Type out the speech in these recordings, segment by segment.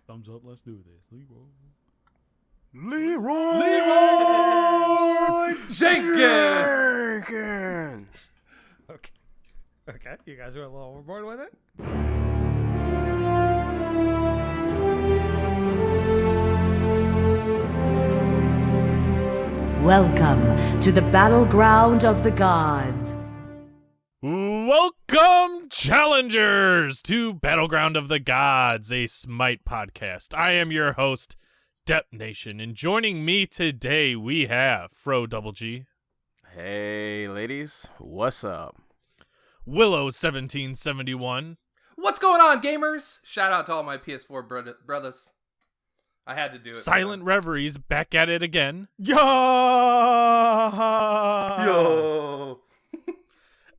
Thumbs up. Let's do this. Leroy Jenkins. Okay. You guys are a little overboard with it? Welcome to the Battleground of the Gods. Welcome, challengers, to Battleground of the Gods, a Smite podcast. I am your host, Dep Nation, and joining me today we have Fro Double G. Hey, ladies. What's up? Willow 1771. What's going on, gamers? Shout out to all my PS4 brothers. I had to do it. Silent Reveries back at it again. Yo!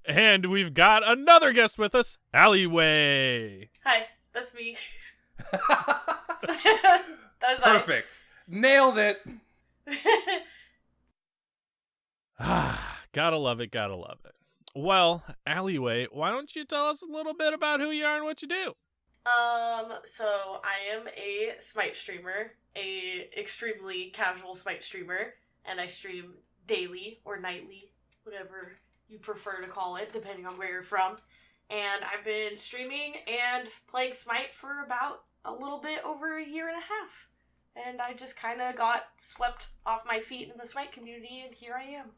And we've got another guest with us, Aliway. Hi, that's me. That was Perfect. Nailed it. Gotta love it, gotta love it. Well, Aliway, why don't you tell us a little bit about who you are and what you do? So I am a Smite streamer, a extremely casual Smite streamer, and I stream daily or nightly, whatever you prefer to call it, depending on where you're from. And I've been streaming and playing Smite for about a little bit over a year and a half. And I just kind of got swept off my feet in the Smite community, and here I am.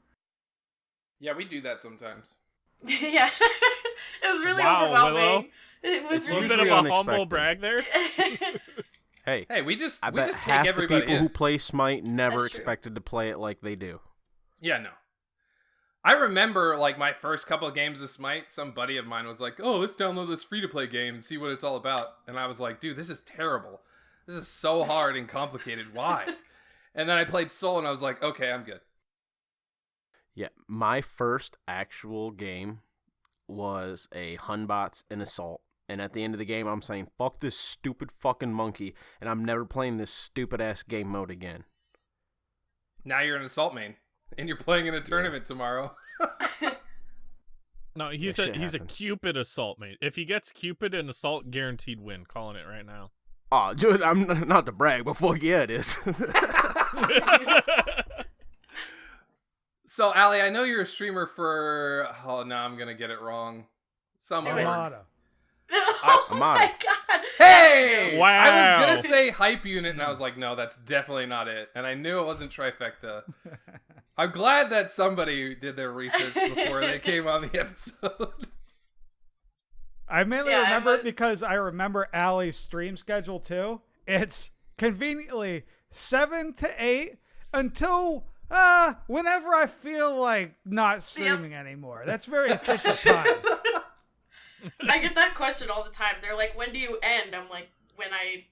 Yeah, we do that sometimes. Yeah, it was really Wow, overwhelming. Willow. It was It's A little really bit of a usually humble unexpected. brag there. Hey, Hey, we just I bet take half the everybody people in. who play Smite never That's true. expected to play it like they do. Yeah, no. I remember, like, my first couple of games of Smite, some buddy of mine was like, oh, let's download this free-to-play game and see what it's all about. And I was like, dude, this is terrible. This is so hard and complicated. Why? And then I played Soul and I was like, okay, I'm good. Yeah, my first actual game was a Hunbots and Assault. And at the end of the game, I'm saying, fuck this stupid fucking monkey, and I'm never playing this stupid-ass game mode again. Now you're an Assault main. And you're playing in a tournament tomorrow. No, That he's shit a happens. Cupid assault mate. If he gets Cupid and assault, guaranteed win. Calling it right now. Oh, dude, I'm not to brag, but fuck yeah, it is. So, Ali, I know you're a streamer for... Oh, no, I'm going to get it wrong. Some Do it. word. Armada. Oh I'm my on. god! Hey! Wow. I was going to say hype unit, and I was like, no, that's definitely not it. And I knew it wasn't trifecta. I'm glad that somebody did their research before they came on the episode. I mainly Yeah, remember I'm it because I remember Allie's stream schedule too. It's conveniently 7 to 8 until whenever I feel like not streaming anymore. That's very efficient times. I get that question all the time. They're like, when do you end? I'm like, when I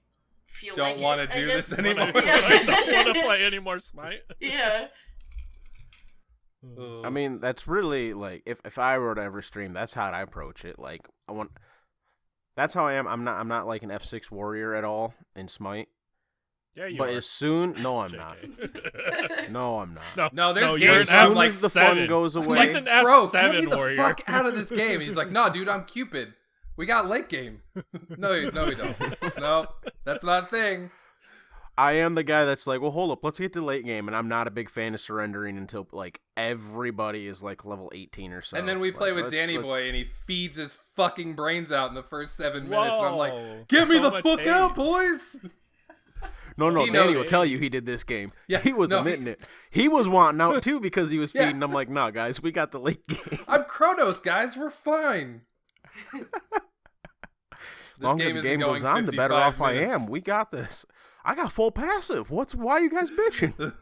feel like Don't want it, to I do guess. this When I anymore. don't want to play any more Smite. Yeah. I mean, that's really, like, if I were to ever stream, that's how I approach it. Like, that's how I am. I'm not like an F6 warrior at all in Smite. Yeah, you But are. as soon, no, I'm not. JK. No, I'm not. No, there's you're games an As I'm soon like, as the F7. fun goes away, He's an bro, F7 get me the warrior. fuck out of this game. He's like, no, dude, I'm Cupid. We got late game. No, we don't. No, that's not a thing. I am the guy that's like, well, hold up, let's get to late game, and I'm not a big fan of surrendering until like everybody is like level 18 or so. And then we play Like, with let's- Danny let's- Boy, and he feeds his fucking brains out in the first 7 minutes. And I'm Whoa. like, get me So the much fuck hate. out, boys. No, He Danny knows. will tell you he did this game. Yeah, he was no, admitting it. He was wanting out too because he was Yeah. feeding. I'm like, nah, guys, we got the late game. I'm Kronos, guys. We're fine. The longer the isn't game going goes on, the better 55 off I minutes. am. We got this. I got full passive. Why are you guys bitching?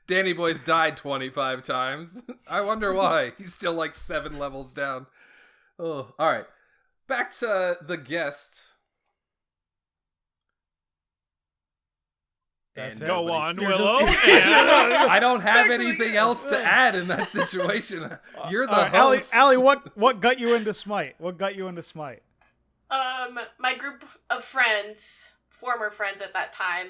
Danny Boy's died 25 times. I wonder why. He's still like 7 levels down. Oh, all right. Back to the guest. That's And it. Go nobody's- on, You're Willow. just- And- I don't have anything else to add in that situation. You're the Allie, host. what got you into Smite? What got you into Smite? My group of friends, former friends at that time,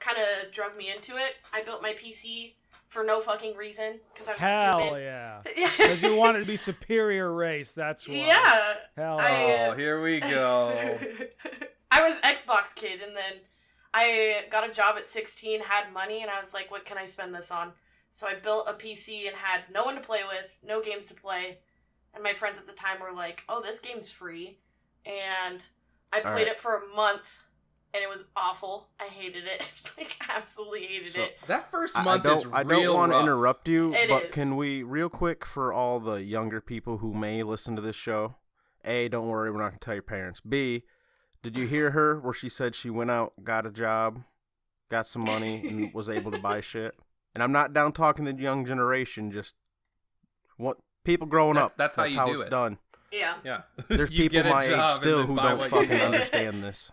kind of drug me into it. I built my PC for no fucking reason because I was Hell stupid. yeah. Yeah. Because you wanted to be superior race, that's why. Yeah. Hell I- yeah. Oh, here we go. I was Xbox kid, and then I got a job at 16, had money, and I was like, what can I spend this on? So I built a PC and had no one to play with, no games to play, and my friends at the time were like, oh, this game's free, and I played it for a month, and it was awful. I hated it. Like, absolutely hated it. That first month I don't want to interrupt you, but is. can we, real quick, for all the younger people who may listen to this show, A, don't worry, we're not going to tell your parents. B, did you hear her where she said she went out, got a job, got some money, and was able to buy shit? And I'm not down talking the young generation, just what people growing up. That's how you do it's it. done. Yeah. There's You people get a my job age and still then who buy don't what you fucking need. understand this.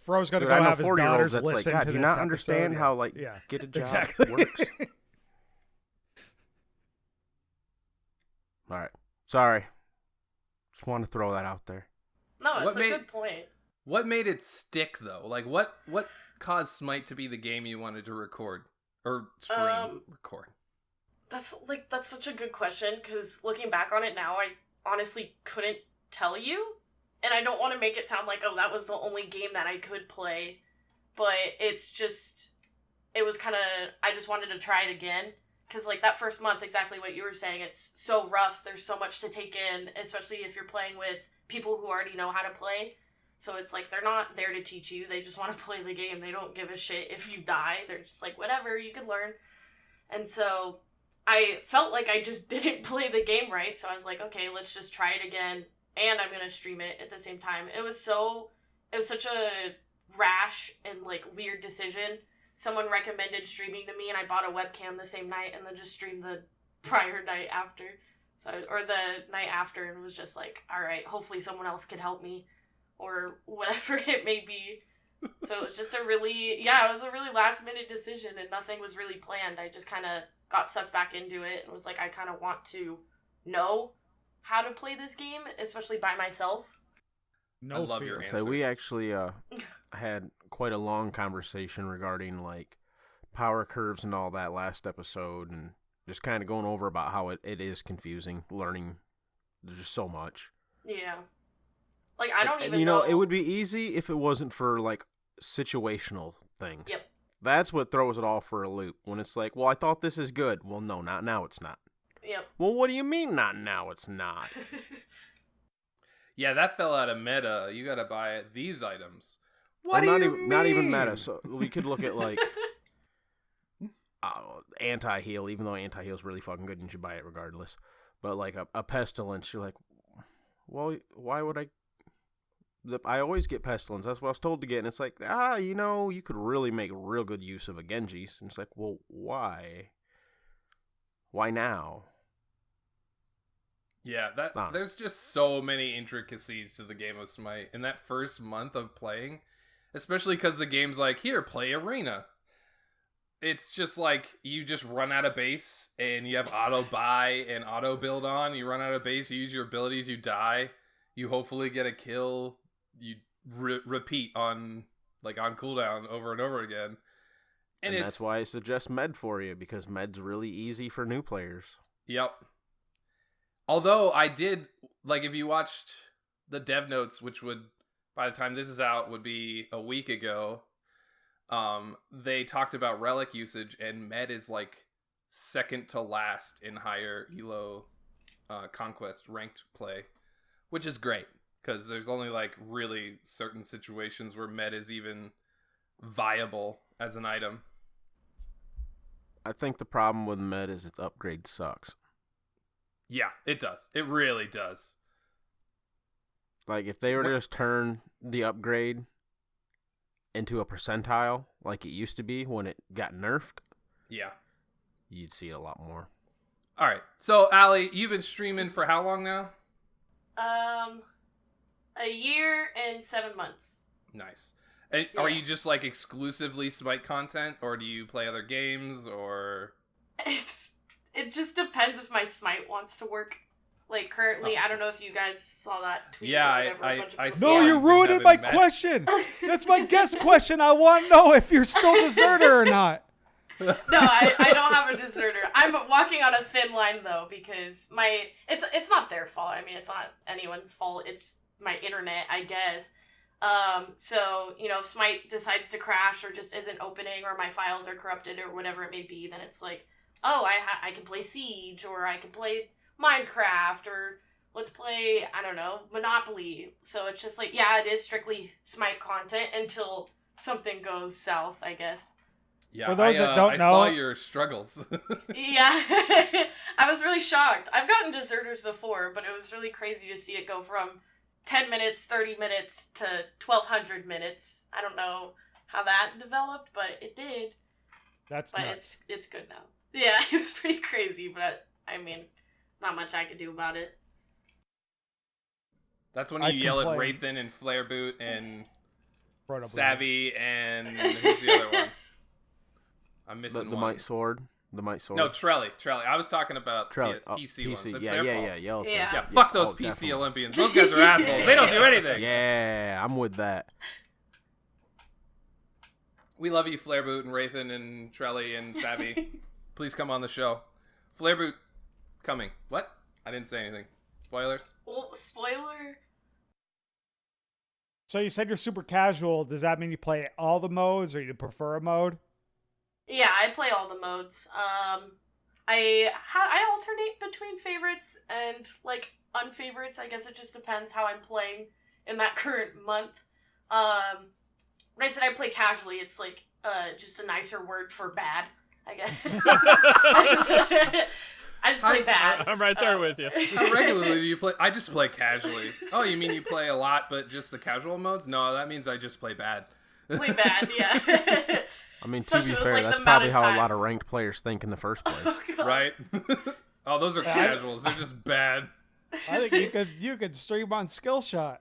Fro's gonna Dude, go I know have his 4-year-olds daughters that's like, listen God, to do you this not episode. understand how, like, Yeah, get a job exactly. works? All right. Sorry. Just want to throw that out there. No, it's What a made- good point. What made it stick though? Like what caused Smite to be the game you wanted to record or stream? Record. That's such a good question, because looking back on it now, I honestly couldn't tell you, and I don't want to make it sound like, oh, that was the only game that I could play, but it's just, it was kind of, I just wanted to try it again, because like that first month, exactly what you were saying, it's so rough, there's so much to take in, especially if you're playing with people who already know how to play, so it's like, they're not there to teach you, they just want to play the game, they don't give a shit if you die, they're just like, whatever, you can learn, and so I felt like I just didn't play the game right, so I was like, okay, let's just try it again, and I'm gonna stream it at the same time. It was such a rash and, like, weird decision. Someone recommended streaming to me, and I bought a webcam the same night, and then just streamed the prior night after, or the night after, and was just like, alright, hopefully someone else could help me, or whatever it may be. So it was just it was a really last minute decision, and nothing was really planned. I just kind of got sucked back into it and was like, I kind of want to know how to play this game, especially by myself. No I love fear. your answer. So we actually had quite a long conversation regarding like power curves and all that last episode, and just kind of going over about how it is confusing learning. There's just so much. Yeah. Like, I don't And even you know, it would be easy if it wasn't for like situational things. Yep. That's what throws it all for a loop. When it's like, well, I thought this is good. Well, no, not now. It's not. Yep. Well, what do you mean not now? It's not. Yeah, that fell out of meta. You gotta buy these items. Well, What do you not even mean? meta. So we could look at like anti-heal, even though anti-heal is really fucking good and you should buy it regardless. But like a pestilence, you're like, well, why would I? I always get pestilence. That's what I was told to get, and it's like, you could really make real good use of a Genji's, and it's like, well, why? Why now? Yeah, there's just so many intricacies to the game of Smite in that first month of playing, especially because the game's like, here, play arena. It's just like you just run out of base and you have auto buy and auto build on. You run out of base, you use your abilities, you die, you hopefully get a kill, you repeat on cooldown over and over again. And that's why I suggest med for you, because med's really easy for new players. Yep. Although I did, like, if you watched the dev notes, which would, by the time this is out, would be a week ago, they talked about relic usage, and med is, like, second to last in higher elo conquest ranked play, which is great, because there's only, like, really certain situations where med is even viable as an item. I think the problem with med is its upgrade sucks. Yeah, it does. It really does. Like, if they were to just turn the upgrade into a percentile, like it used to be when it got nerfed, Yeah. you'd see it a lot more. All right. So, Allie, you've been streaming for how long now? A year and 7 months. Nice. And are Yeah. you just, like, exclusively Smite content, or do you play other games, or... It just depends if my Smite wants to work. Like, currently, I don't know if you guys saw that tweet. Yeah, or whatever, a bunch of I people saw No, it. you're ruining my question. That's my guest question. I want to know if you're still deserter or not. No, I don't have a deserter. I'm walking on a thin line, though, because it's not their fault. I mean, it's not anyone's fault. It's my internet, I guess. So, if Smite decides to crash or just isn't opening or my files are corrupted or whatever it may be, then it's like, oh, I can play Siege or I can play Minecraft or let's play, I don't know, Monopoly. So it's just like, yeah, it is strictly Smite content until something goes south, I guess. Yeah, For those that don't I know, saw your struggles. Yeah, I was really shocked. I've gotten deserters before, but it was really crazy to see it go from 10 minutes, 30 minutes to 1,200 minutes. I don't know how that developed, but it did. That's But nuts. it's good now. Yeah, it's pretty crazy, but I mean, not much I could do about it. That's when I you yell at complain. Wraithen and Flareboot and Proto Savvy and who's the other one? I'm missing The one. Might Sword. The Might Sword. No, Trelly. I was talking about Trelly. the PC ones. It's Yeah, their yeah, fault. yeah. Yell at them. Yeah. Yeah, fuck those PC definitely. Olympians. Those guys are assholes. They don't do anything. Yeah, I'm with that. We love you, Flareboot and Wraithen and Trelly and Savvy. Please come on the show. Flareboot coming. What? I didn't say anything. Spoilers? Well, spoiler. So you said you're super casual. Does that mean you play all the modes, or you prefer a mode? Yeah, I play all the modes. I alternate between favorites and like unfavorites. I guess it just depends how I'm playing in that current month. When I said I play casually, it's like just a nicer word for bad, I guess. I just play bad. I'm right there with you. How regularly do you play? I just play casually. Oh, you mean you play a lot, but just the casual modes? No, that means I just play bad. Play bad, yeah. I mean, Especially to be with, fair, like, that's the probably amount how of a lot time. of ranked players think in the first place. Oh, God. Right? Oh, those are casuals. They're just bad. I think you could stream on Skillshot.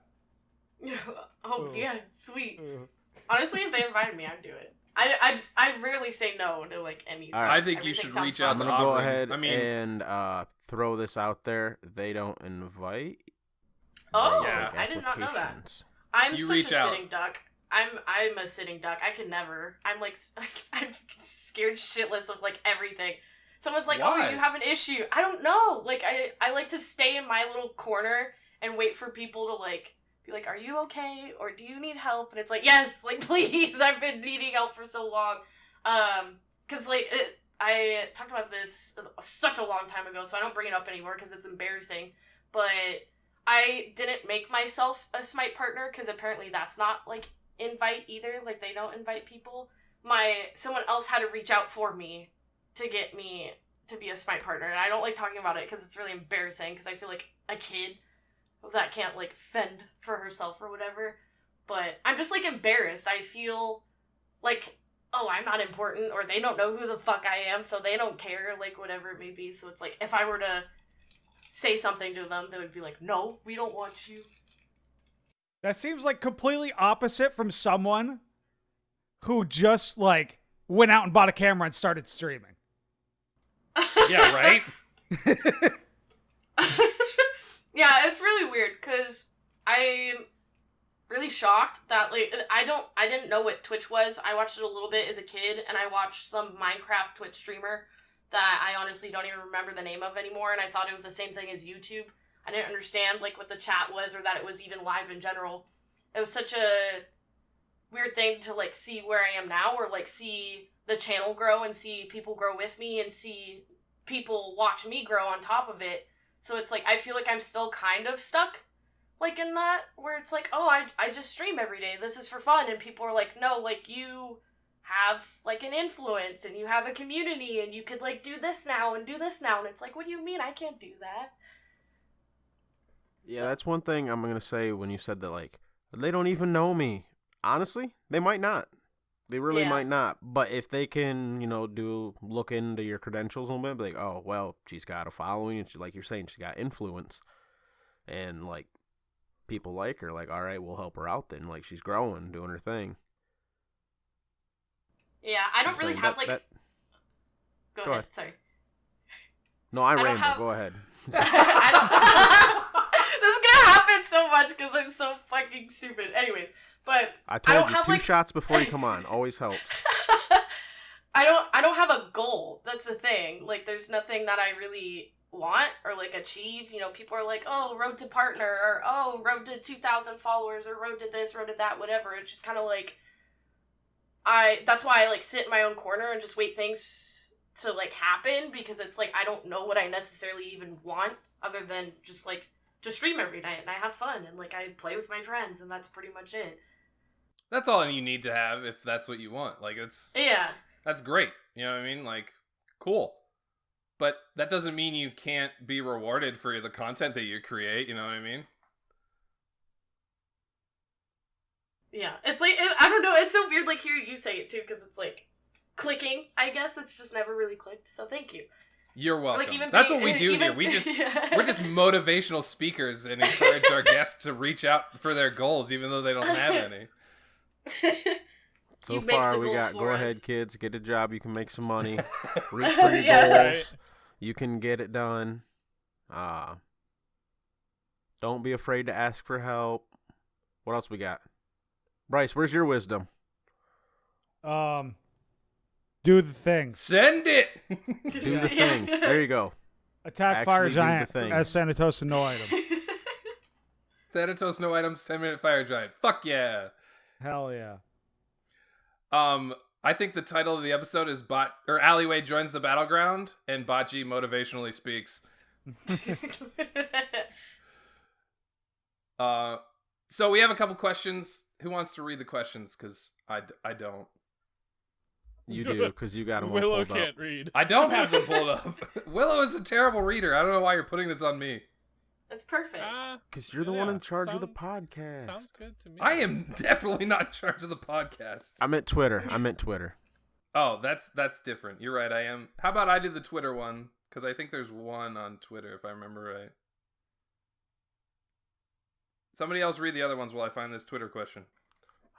Oh, Ooh. yeah, sweet. Ooh. Honestly, if they invited me, I'd do it. I rarely say no to like anything. All right. I think you Everything should sounds reach fun. out I'm to gonna go Aubrey. ahead I mean, and throw this out there. They don't invite. Oh, They Yeah. take I did not know that. applications. I'm You such reach a out. sitting duck. I'm a sitting duck. I could never. I'm like I'm scared shitless of like everything. Someone's like, Why? "Oh, you have an issue." I don't know. Like I like to stay in my little corner and wait for people to like be like, "Are you okay?" or "Do you need help?" And it's like, "Yes, like please. I've been needing help for so long." Cuz like I talked about this such a long time ago, so I don't bring it up anymore cuz it's embarrassing. But I didn't make myself a Smite partner because apparently that's not like invite either. Like they don't invite people. Someone else had to reach out for me to get me to be a Smite partner, and I don't like talking about it because it's really embarrassing because I feel like a kid that can't like fend for herself or whatever. But I'm just like embarrassed. I feel like, oh, I'm not important, or they don't know who the fuck I am, so they don't care, like whatever it may be. So it's like if I were to say something to them, they would be like, "No, we don't want you." That seems like completely opposite from someone who just like went out and bought a camera and started streaming. yeah, right? Yeah, it's really weird because I'm really shocked that like I didn't know what Twitch was. I watched it a little bit as a kid, and I watched some Minecraft Twitch streamer that I honestly don't even remember the name of anymore, and I thought it was the same thing as YouTube. I didn't understand like what the chat was or that it was even live in general. It was such a weird thing to like see where I am now, or like see the channel grow and see people grow with me and see people watch me grow on top of it. So it's like I feel like I'm still kind of stuck like in that, where it's like, oh, I just stream every day, this is for fun, and people are like, no, like you have like an influence and you have a community and you could like do this now and do this now, and it's like, what do you mean I can't do that? Yeah, that's one thing I'm gonna say when you said that, like, they don't even know me. Honestly, they might not. They really Yeah. might not. But if they can, look into your credentials a little bit, be like, oh, well, she's got a following, and like you're saying, she's got influence, and like people like her, like, all right, we'll help her out then. Like, she's growing, doing her thing. Yeah, I don't Just really saying have that- like. Go Go ahead. ahead. Sorry. No, I don't ramble. have- Go ahead. I don't... This is gonna happen so much because I'm so fucking stupid. Anyways, but I I told don't you, have, 2 like- shots before you come on. Always helps. I don't have a goal. That's the thing. Like, there's nothing that I really want or like achieve. You know, people are like, oh, road to partner, or oh, road to 2,000 followers, or road to this, road to that, whatever. It's just kind of like, that's why I like sit in my own corner and just wait things to like happen, because it's like I don't know what I necessarily even want other than just like to stream every night and I have fun and like I play with my friends, and that's pretty much it. That's all you need to have if that's what you want. Like, that's great. You know what I mean? Like, cool. But that doesn't mean you can't be rewarded for the content that you create, you know what I mean? Yeah, it's like, I don't know, it's so weird like hearing you say it too, because it's like clicking, I guess. It's just never really clicked, so thank you. You're welcome. Like, that's what we do here. We're just motivational speakers and encourage our guests to reach out for their goals, even though they don't have any. So far, we got, go ahead, kids, get a job, you can make some money, reach for your goals, you can get it done. Don't be afraid to ask for help. What else we got? Bryce, where's your wisdom? Do the things. Send it! Do the things. There you go. Attack Actually Fire do Giant the things. as Thanatos and no item. Thanatos, no items, 10-minute fire giant. Fuck yeah! Hell yeah. I think the title of the episode is Aliway joins the Battleground, and Bocce motivationally speaks. So we have a couple questions. Who wants to read the questions? Because I don't. You do, because you got them all Willow pulled can't up. read. I don't have them pulled up. Willow is a terrible reader. I don't know why you're putting this on me. That's perfect. Because you're the one in charge of the podcast. Sounds good to me. I am definitely not in charge of the podcast. I meant Twitter. Oh, that's different. You're right, I am. How about I do the Twitter one? Because I think there's one on Twitter, if I remember right. Somebody else read the other ones while I find this Twitter question.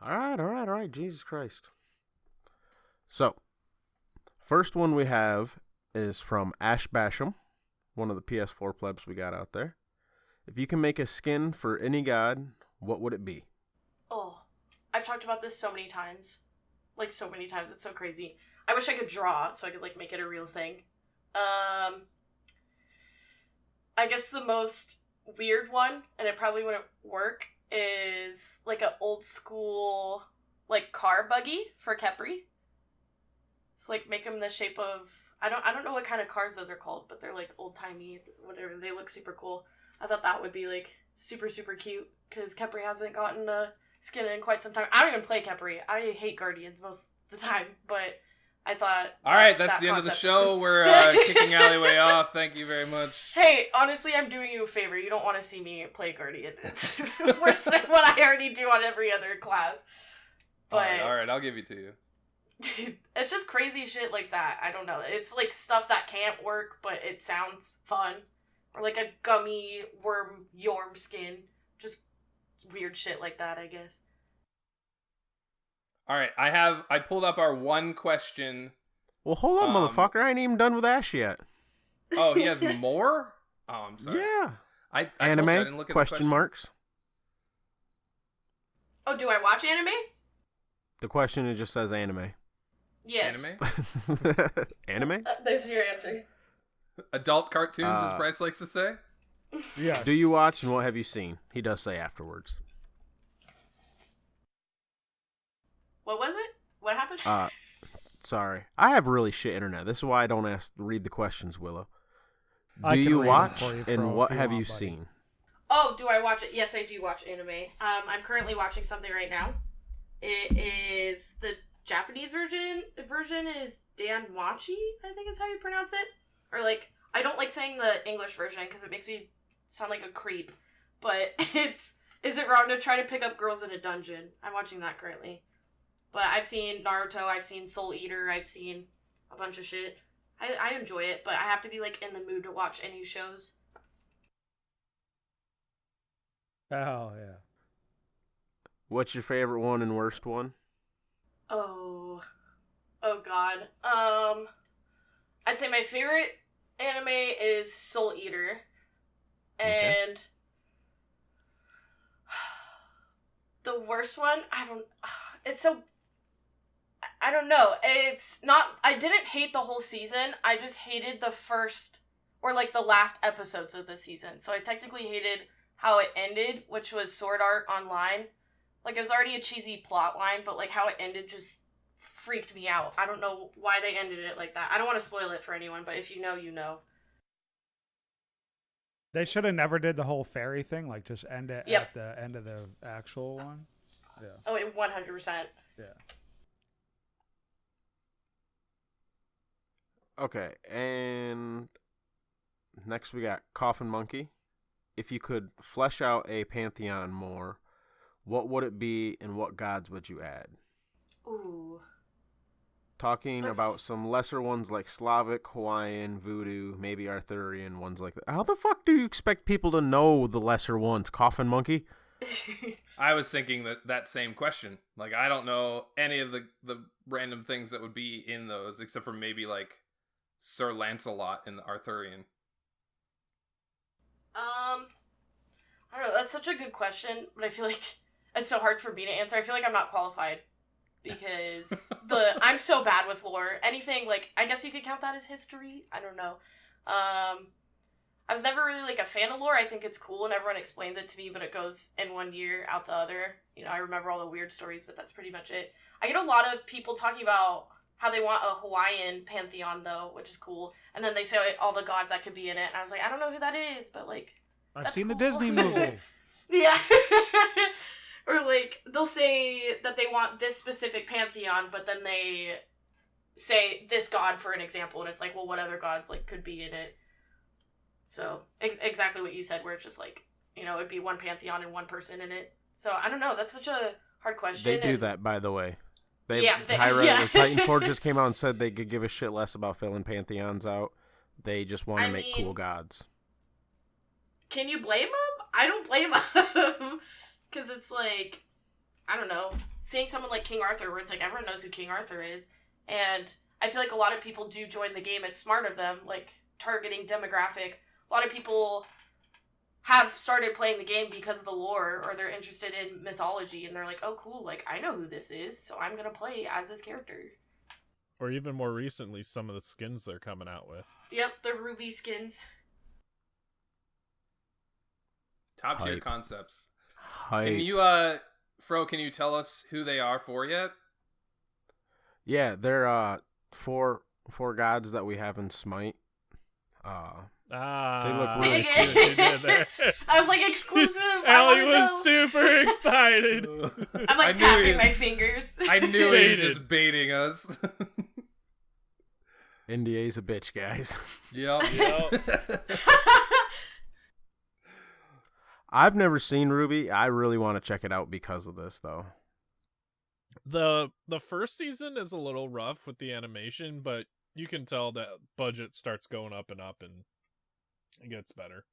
All right. Jesus Christ. So, first one we have is from Ash Basham, one of the PS4 plebs we got out there. If you can make a skin for any god, what would it be? Oh, I've talked about this so many times. Like, so many times. It's so crazy. I wish I could draw so I could, like, make it a real thing. I guess the most weird one, and it probably wouldn't work, is, like, an old school, like, car buggy for Kepri. It's, like, make them the shape of... I don't know what kind of cars those are called, but they're, like, old-timey, whatever. They look super cool. I thought that would be, like, super, super cute, because Kepri hasn't gotten a skin in quite some time. I don't even play Kepri. I hate Guardians most of the time, but I thought... Alright, that's the end of the show. We're kicking Aliway off. Thank you very much. Hey, honestly, I'm doing you a favor. You don't want to see me play Guardian. It's worse than what I already do on every other class. But Alright, I'll give it to you. It's just crazy shit like that. I don't know. It's like stuff that can't work, but it sounds fun. Or like a gummy worm yorm skin. Just weird shit like that, I guess. Alright, I pulled up our one question. Well, hold on, motherfucker. I ain't even done with Ash yet. Oh, he has more? Oh, I'm sorry. Yeah. I Anime? told you I didn't look at Question marks. Oh, do I watch anime? The question, it just says anime. Yes. Anime? Anime? There's your answer. Adult cartoons, as Bryce likes to say? Yeah. Do you watch, and what have you seen? He does say afterwards. What was it? What happened? Sorry. I have really shit internet. This is why I don't read the questions, Willow. I Do can you read watch, them for you, and Fro, what if have you want, buddy. seen? Oh, do I watch it? Yes, I do watch anime. I'm currently watching something right now. It is the Japanese version is Danmachi, I think is how you pronounce it. Or like, I don't like saying the English version because it makes me sound like a creep. But is it wrong to try to pick up girls in a dungeon? I'm watching that currently. But I've seen Naruto, I've seen Soul Eater, I've seen a bunch of shit. I enjoy it, but I have to be like in the mood to watch any shows. Oh, yeah. What's your favorite one and worst one? Oh god. I'd say my favorite anime is Soul Eater. And the worst one, I don't know. It's not, I didn't hate the whole season. I just hated the first or like the last episodes of the season. So I technically hated how it ended, which was Sword Art Online. Like, it was already a cheesy plot line, but like how it ended just freaked me out. I don't know why they ended it like that. I don't want to spoil it for anyone, but if you know, you know. They should have never did the whole fairy thing, like just end it Yep. at the end of the actual one. Yeah. Oh, 100%. Yeah. Okay, and next we got Coffin Monkey. If you could flesh out a pantheon more, what would it be and what gods would you add? Ooh. Talking Let's- about some lesser ones like Slavic, Hawaiian, Voodoo, maybe Arthurian, ones like that. How the fuck do you expect people to know the lesser ones? Coffin Monkey? I was thinking that same question. Like, I don't know any of the random things that would be in those, except for maybe, like, Sir Lancelot in the Arthurian. I don't know, that's such a good question, but I feel like it's so hard for me to answer. I feel like I'm not qualified because I'm so bad with lore. Anything, like, I guess you could count that as history? I don't know. I was never really, like, a fan of lore. I think it's cool and everyone explains it to me, but it goes in one year, out the other. You know, I remember all the weird stories, but that's pretty much it. I get a lot of people talking about how they want a Hawaiian pantheon, though, which is cool. And then they say all the gods that could be in it. And I was like, I don't know who that is, but, like, I've that's seen the cool. Disney movie. Yeah. Or, like, they'll say that they want this specific pantheon, but then they say this god for an example, and it's like, well, what other gods, like, could be in it? So, exactly what you said, where it's just, like, you know, it'd be one pantheon and one person in it. So, I don't know, that's such a hard question. They do that, by the way. Yeah, Titan Forge just came out and said they could give a shit less about filling pantheons out. They just want to I make mean, cool gods. Can you blame them? I don't blame them. Because it's like, I don't know, seeing someone like King Arthur, where it's like, everyone knows who King Arthur is. And I feel like a lot of people do join the game. It's smart of them, like, targeting demographic. A lot of people have started playing the game because of the lore, or they're interested in mythology, and they're like, oh, cool, like, I know who this is, so I'm going to play as this character. Or even more recently, some of the skins they're coming out with. Yep, the ruby skins. Top tier Hype. concepts. Hype. Can you, Fro, can you tell us who they are for yet? Yeah, they're four gods that we have in Smite. They look really Dang cool. it. They did there. I was like, exclusive. I Allie wanna was know. super excited. I'm like I knew tapping he- my fingers. I knew he was Baited. just baiting us. NDA's a bitch, guys. Yep. I've never seen Ruby. I really want to check it out because of this, though. The first season is a little rough with the animation, but you can tell that budget starts going up and it gets better.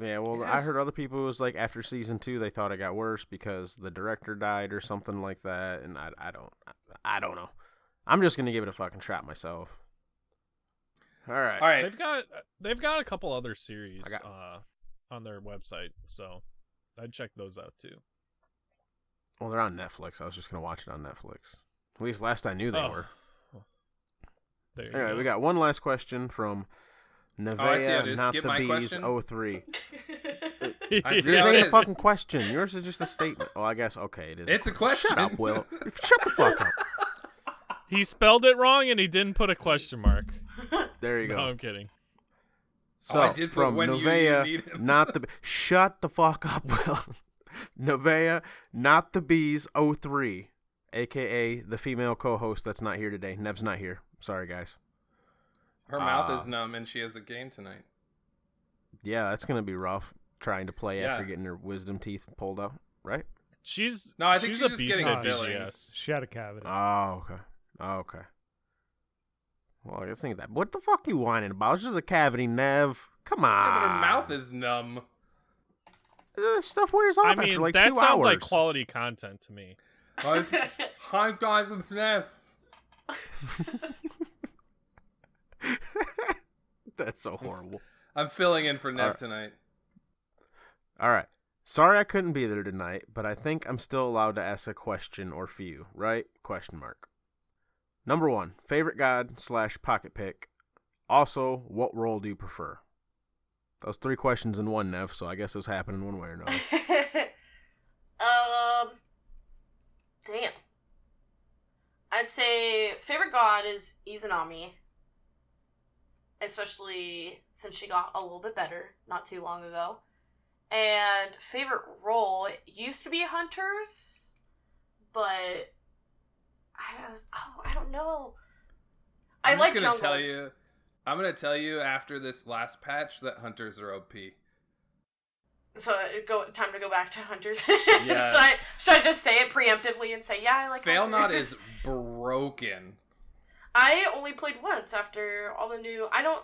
Yeah, well, I heard other people it was like after season 2 they thought it got worse because the director died or something like that, and I don't know. I'm just gonna give it a fucking shot myself. All right. All right. They've got a couple other series I got- on their website, so I'd check those out too. Well, they're on Netflix. I was just gonna watch it on Netflix. At least last I knew they were. There you Anyway, go. we got one last question from I see how it Nevea, is. not Skip the my bees, question. 03. I see Yours how it ain't a is. fucking question. Yours is just a statement. Oh, I guess okay, it is. It's a question. Shut up, Will. Shut the fuck up. He spelled it wrong and he didn't put a question mark. There you go. No, I'm kidding. So, I did put from when you Nevea, need him. not the... Shut the fuck up, Will. Nevea, not the bees, 03, a.k.a. the female co-host that's not here today. Nev's not here. Sorry, guys. Her mouth is numb and she has a game tonight. Yeah, that's going to be rough, trying to play after Yeah. getting her wisdom teeth pulled out, right? No, I think she's she's a just beast getting at fillings. VGS. She had a cavity. Oh, okay. Well, I think that. What the fuck you whining about? It's just a cavity, Nev. Come on. Yeah, but her mouth is numb. This stuff wears off I after mean, like that 2 sounds hours. like quality content to me. Hi guys, I'm Nev. That's so horrible. I'm filling in for Nev Alright. tonight. All right. Sorry I couldn't be there tonight, but I think I'm still allowed to ask a question or few, right? Question mark. Number 1, favorite god / pocket pick Also, what role do you prefer? That was 3 questions in one, Nev, so I guess it was happening one way or another. Damn. I'd say favorite god is Izanami. Especially since she got a little bit better not too long ago. And favorite role used to be Hunters, but I don't know. I like jungle. I'm gonna tell you after this last patch that Hunters are OP. So time to go back to Hunters. Yeah. should I just say it preemptively and say, yeah, I like Fail Hunters? Not is broken. I only played once after all the new. I don't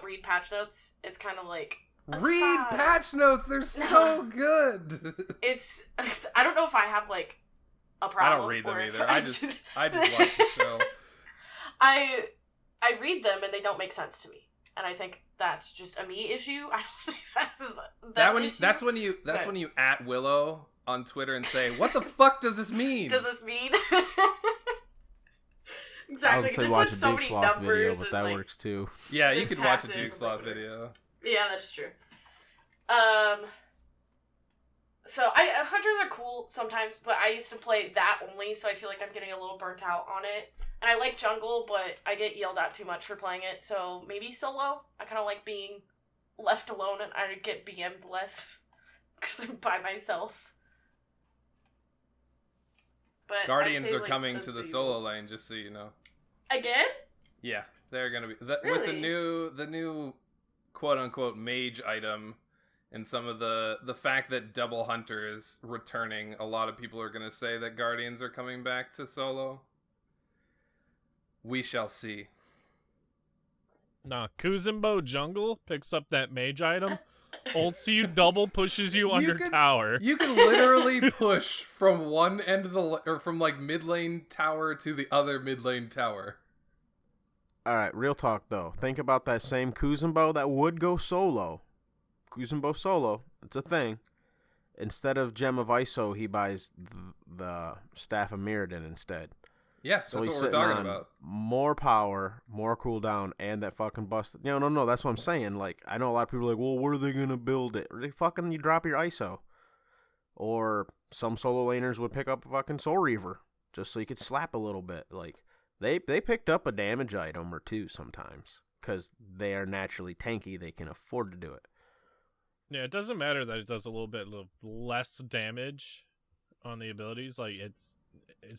read patch notes. It's kind of like read patch notes. They're so good. It's. I don't know if I have like a problem. I don't read them either. I just watch the show. I read them and they don't make sense to me, and I think that's just a me issue. I don't think that's when you at Willow on Twitter and say, "What the fuck does this mean? Does this mean?" Exactly. I would say watch a Duke Sloth video, but that works too. Yeah, you could watch a Duke Sloth video. Yeah, that's true. So Hunters are cool sometimes, but I used to play that only, so I feel like I'm getting a little burnt out on it. And I like jungle, but I get yelled at too much for playing it, so maybe solo. I kind of like being left alone, and I get BM'd less because I'm by myself. But Guardians say, are coming to the solo rules. lane, just so you know. Again? Yeah, they're gonna be Really? with the new quote unquote mage item, and some of the fact that Double Hunter is returning. A lot of people are gonna say that Guardians are coming back to solo. We shall see. Nah, Kuzumbo Jungle picks up that mage item, ults you, double pushes you under tower. You can literally push from one end of from like mid lane tower to the other mid lane tower. All right, real talk though. Think about that same Kuzumbo that would go solo. Kuzumbo solo, it's a thing. Instead of Gem of Iso, he buys the Staff of Mirrodin instead. Yeah, so that's he's what we're talking on about. More power, more cooldown, and that fucking bust. No, that's what I'm saying. Like, I know a lot of people are like, well, where are they going to build it? You drop your ISO. Or some solo laners would pick up a fucking Soul Reaver, just so you could slap a little bit. Like, they picked up a damage item or two sometimes, because they are naturally tanky. They can afford to do it. Yeah, it doesn't matter that it does a little bit less damage on the abilities. Like, it's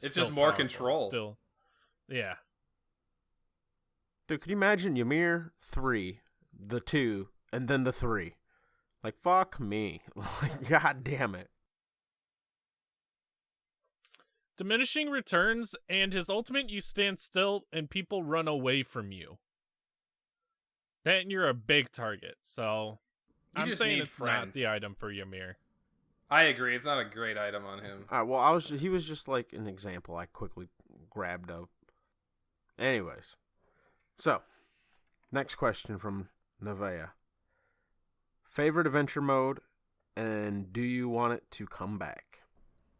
just more powerful. control. Still, yeah. Dude, could you imagine Ymir 3, the 2, and then the 3? Like, fuck me. Like, god damn it. Diminishing returns, and his ultimate, you stand still and people run away from you. Then you're a big target, so I'm saying it's not the item for Ymir. I agree. It's not a great item on him. All right, well, he was just like an example I quickly grabbed up. Anyways, so next question from Nevaeh. Favorite adventure mode, and do you want it to come back?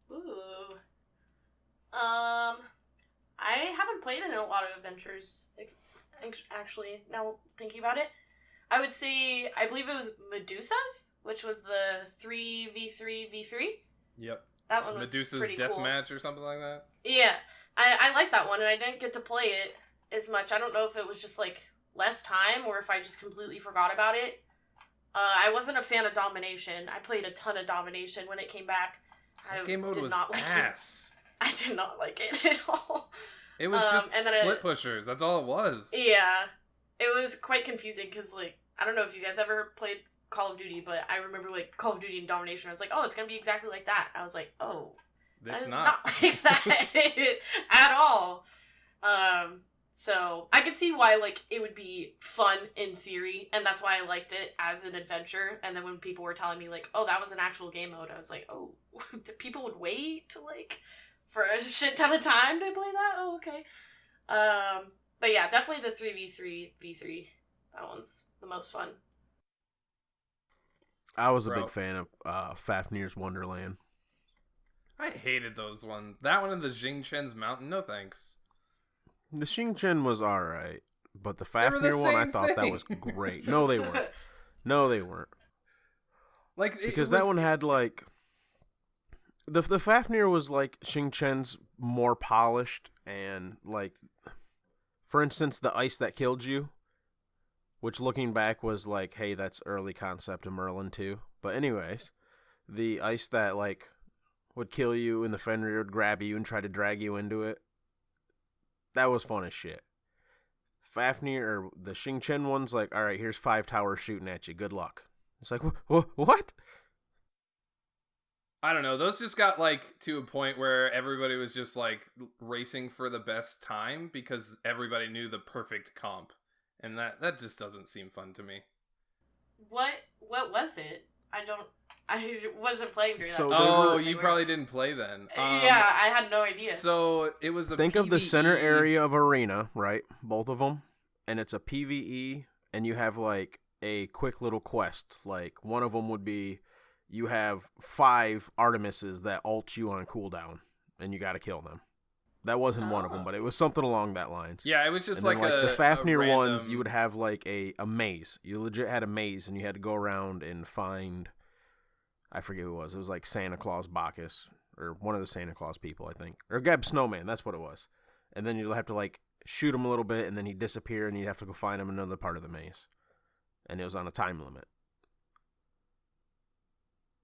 Ooh. I haven't played in a lot of adventures, actually, now thinking about it. I would say, I believe it was Medusa's, which was the 3v3v3. Yep. That one was Medusa's pretty cool. Deathmatch or something like that? Yeah. I like that one, and I didn't get to play it as much. I don't know if it was just, like, less time, or if I just completely forgot about it. I wasn't a fan of Domination. I played a ton of Domination when it came back. That game mode was not like ass. I did not like it at all. It was just split pushers. That's all it was. Yeah. It was quite confusing because, like, I don't know if you guys ever played Call of Duty, but I remember, like, Call of Duty and Domination. I was like, oh, it's going to be exactly like that. I was like, oh, it's not like that at all. So I could see why, like, it would be fun in theory, and that's why I liked it as an adventure. And then when people were telling me, like, oh, that was an actual game mode, I was like, oh, people would wait to, like, for a shit ton of time to play that? Oh, okay. But yeah, definitely the 3v3v3. That one's the most fun. I was a big fan of Fafnir's Wonderland. I hated those ones. That one and the Jingchen's Mountain, no thanks. The Xingchen was alright, But the Fafnir one, I thought that was great. No, they weren't. No, they weren't. Like because that one had like the Fafnir was like Xing Chen's more polished, and like, for instance, the ice that killed you, which looking back was like, hey, that's early concept of Merlin too. But anyways, the ice that like would kill you and the Fenrir would grab you and try to drag you into it, that was fun as shit. Fafnir, or the Xing Chen one's like, all right, here's 5 towers shooting at you. Good luck. It's like, what? I don't know. Those just got like to a point where everybody was just like racing for the best time because everybody knew the perfect comp, and that just doesn't seem fun to me. What was it? I wasn't playing during So that. Oh, you probably didn't play then. Yeah, I had no idea. So it was a Think PvE. of the center area of arena, right? Both of them, and it's a PvE, and you have like a quick little quest. Like one of them would be, you have 5 Artemises that ult you on cooldown, and you got to kill them. That wasn't one of them, but it was something along that lines. Yeah, it was just and then, like the Fafnir random... ones, you would have like a maze. You legit had a maze, and you had to go around and find, I forget who it was. It was like Santa Claus Bacchus, or one of the Santa Claus people, I think. Or Geb Snowman, that's what it was. And then you'd have to like shoot him a little bit, and then he'd disappear, and you'd have to go find him in another part of the maze. And it was on a time limit.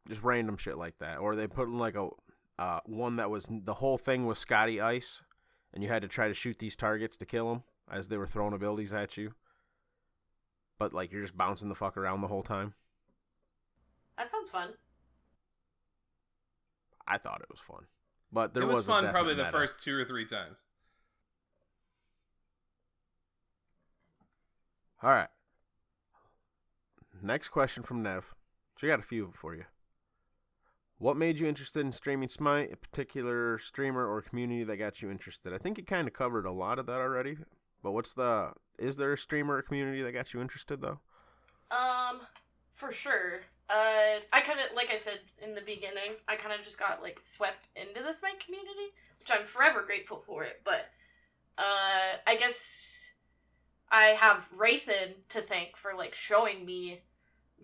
Just random shit like that. Or they put in like a one that was, the whole thing was Scotty Ice, and you had to try to shoot these targets to kill them as they were throwing abilities at you. But like you're just bouncing the fuck around the whole time. That sounds fun. I thought it was fun. But there was was fun a probably the meta. first 2 or 3 times. All right. Next question from Nev. She got a few for you. What made you interested in streaming Smite? A particular streamer or community that got you interested? I think you kind of covered a lot of that already. But is there a streamer or community that got you interested though? For sure. I kind of, like I said in the beginning, I kind of just got like swept into the Smite community, which I'm forever grateful for it. But I guess I have Rathan to thank for like showing me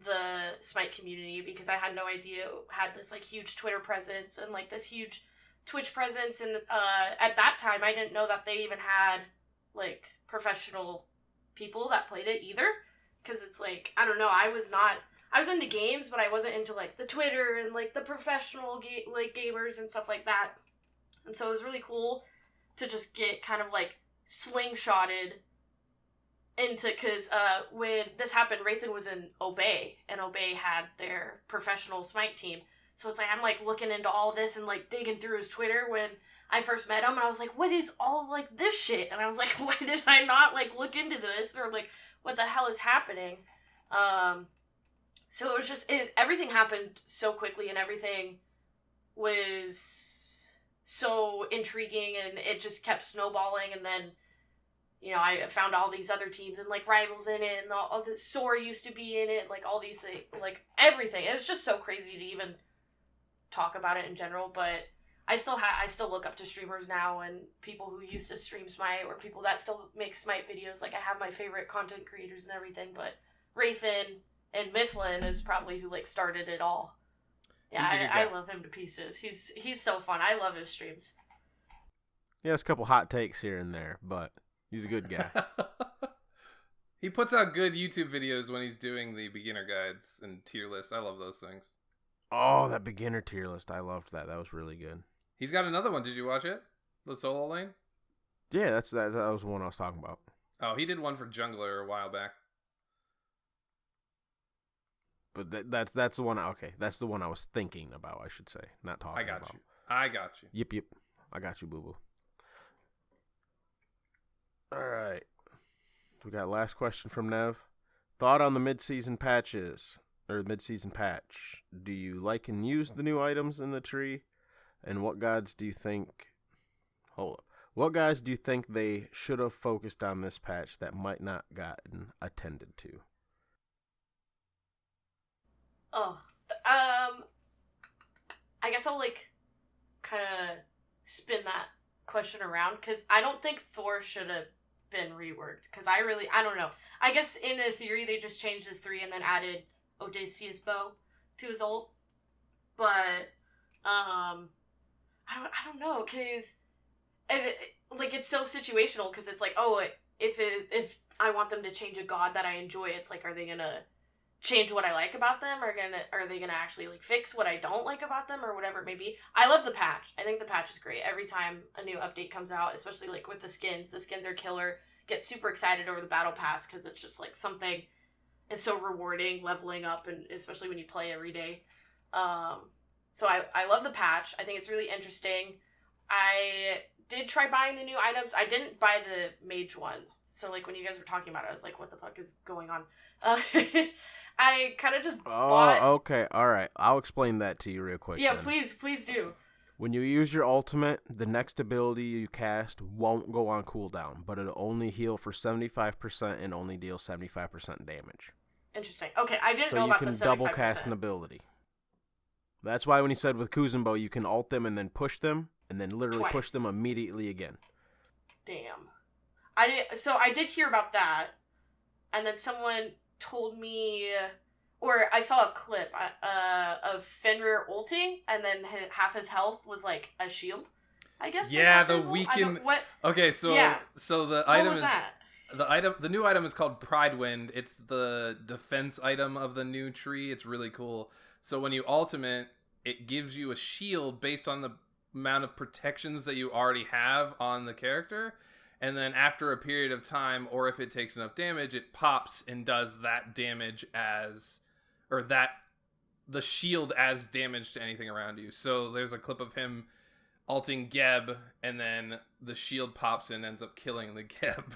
the Smite community, because I had no idea it had this like huge Twitter presence and like this huge Twitch presence, and at that time I didn't know that they even had like professional people that played it either, because it's like, I don't know, I was into games, but I wasn't into like the Twitter and like the professional gamers and stuff like that. And so it was really cool to just get kind of like slingshotted into, because when this happened, Rathan was in Obey, and Obey had their professional Smite team. So it's like, I'm like looking into all this and like digging through his Twitter when I first met him, and I was like, what is all like this shit? And I was like, why did I not like look into this, or like what the hell is happening? So it was just, everything happened so quickly, and everything was so intriguing, and it just kept snowballing. And then, you know, I found all these other teams, and like Rivals in it, and all the SOAR used to be in it, like all these things, like everything. It was just so crazy to even talk about it in general. But I still look up to streamers now, and people who used to stream Smite, or people that still make Smite videos. Like, I have my favorite content creators and everything, but Rathan and Mifflin is probably who like started it all. Yeah, I love him to pieces. He's so fun. I love his streams. He has a couple hot takes here and there, but he's a good guy. He puts out good YouTube videos when he's doing the beginner guides and tier lists. I love those things. Oh, that beginner tier list. I loved that. That was really good. He's got another one. Did you watch it? The solo lane? Yeah, that was the one I was talking about. Oh, he did one for Jungler a while back. But that's the one. Okay, that's the one I was thinking about, I should say, not talking about. I got you. Yep. I got you, boo-boo. All right. We got last question from Nev. Thought on the mid-season patches, or mid-season patch. Do you like and use the new items in the tree? And what guides do you think... Hold up. What guys do you think they should have focused on this patch that might not gotten attended to? Oh, I guess I'll like kind of spin that question around, because I don't think Thor should have been reworked. Because I don't know. I guess in a theory they just changed his 3 and then added Odysseus bow to his ult. But, I don't know, because it's so situational, because it's like, oh, if I want them to change a god that I enjoy, it's like, are they gonna change what I like about them, or are they gonna actually like fix what I don't like about them, or whatever it may be? I love the patch. I think the patch is great. Every time a new update comes out, especially like with the skins are killer. Get super excited over the battle pass, because it's just like something is so rewarding, leveling up, and especially when you play every day. So I love the patch. I think it's really interesting. I did try buying the new items. I didn't buy the mage one. So, like, when you guys were talking about it, I was like, what the fuck is going on? I kind of just bought... Oh, okay. All right. I'll explain that to you real quick. Yeah, then. please do. When you use your ultimate, the next ability you cast won't go on cooldown, but it'll only heal for 75% and only deal 75% damage. Interesting. Okay, I didn't know about the 75%. So you can double cast an ability. That's why when he said with Kuzenbo, you can ult them and then push them, and then literally Twice. push them immediately again. Damn. I did hear about that, and then someone told me, or I saw a clip of Fenrir ulting, and then half his health was like a shield, I guess. Yeah, like the weaken. What? Okay, so Yeah. so the What item was is that? the new item is called Pride Wind. It's the defense item of the new tree. It's really cool. So when you ultimate, it gives you a shield based on the amount of protections that you already have on the character. And then after a period of time, or if it takes enough damage, it pops and does that damage the shield as damage to anything around you. So there's a clip of him ulting Geb, and then the shield pops and ends up killing the Geb.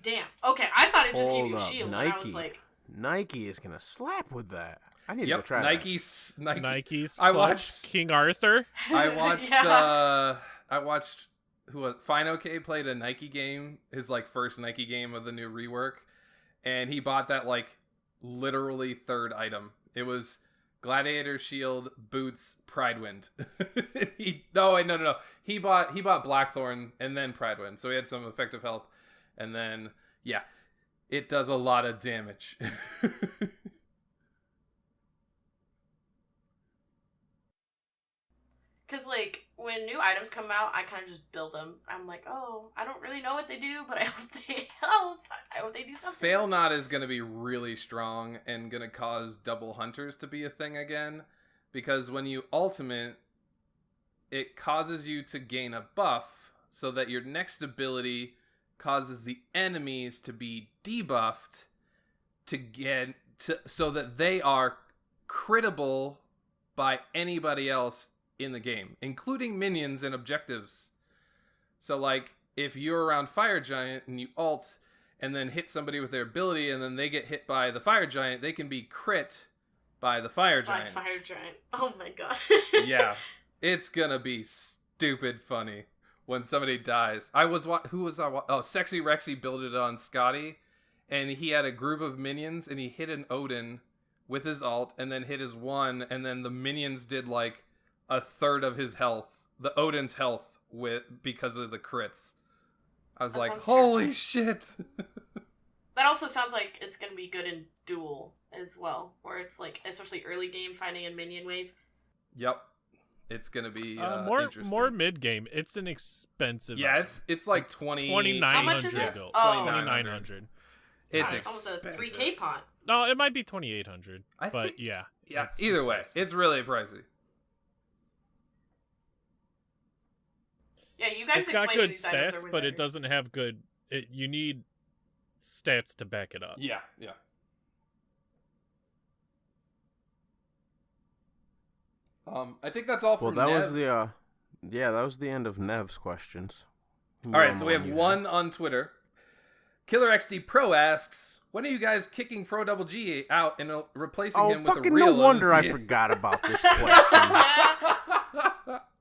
Damn. Okay, I thought it just gave Hold you a up, shield, Nike. and I was like... Nike is going to slap with that. I need to go Yep, try Nike's I I watched watched King Arthur. I watched Yeah. I watched Fine OK played a Nike game, his like first Nike game of the new rework, and he bought that like literally third item. It was Gladiator Shield, Boots, Pride Wind. No. He bought Blackthorn and then Pride Wind. So he had some effective health, and then yeah, it does a lot of damage. Because, like, when new items come out, I kind of just build them. I'm like, oh, I don't really know what they do, but I hope they help. I hope they do something. Fail Not is going to be really strong and going to cause double hunters to be a thing again. Because when you ultimate, it causes you to gain a buff so that your next ability causes the enemies to be debuffed so that they are crittable by anybody else in the game, including minions and objectives. So like if you're around Fire Giant and you ult and then hit somebody with their ability and then they get hit by the Fire Giant, they can be crit by the Fire Giant. By Fire Giant. Oh my god. Yeah. It's gonna be stupid funny when somebody dies. Sexy Rexy built it on Scotty, and he had a group of minions and he hit an Odin with his ult and then hit his one, and then the minions did like a third of his health, the Odin's health, because of the crits. I was like, holy shit. That also sounds like it's going to be good in duel as well, where it's like, especially early game, finding a minion wave. Yep. It's going to be interesting. More mid game. It's an expensive. Yeah, it's like 2,900 How much is it? gold. Oh. 2,900. It's almost a expensive. 3K pot. No, it might be 2,800. But yeah. Yeah, either way, pricey. it's really pricey. Yeah, you guys It's got explained good these items stats, are way but it better. doesn't have good. You need stats to back it up. Yeah. I think that's all from Well, that Nev. was that was the end of Nev's questions. All right, so we have one on Twitter. Killer XD Pro asks, when are you guys kicking Fro Double G out and replacing him with a fucking real no wonder I Olympian? forgot about this question.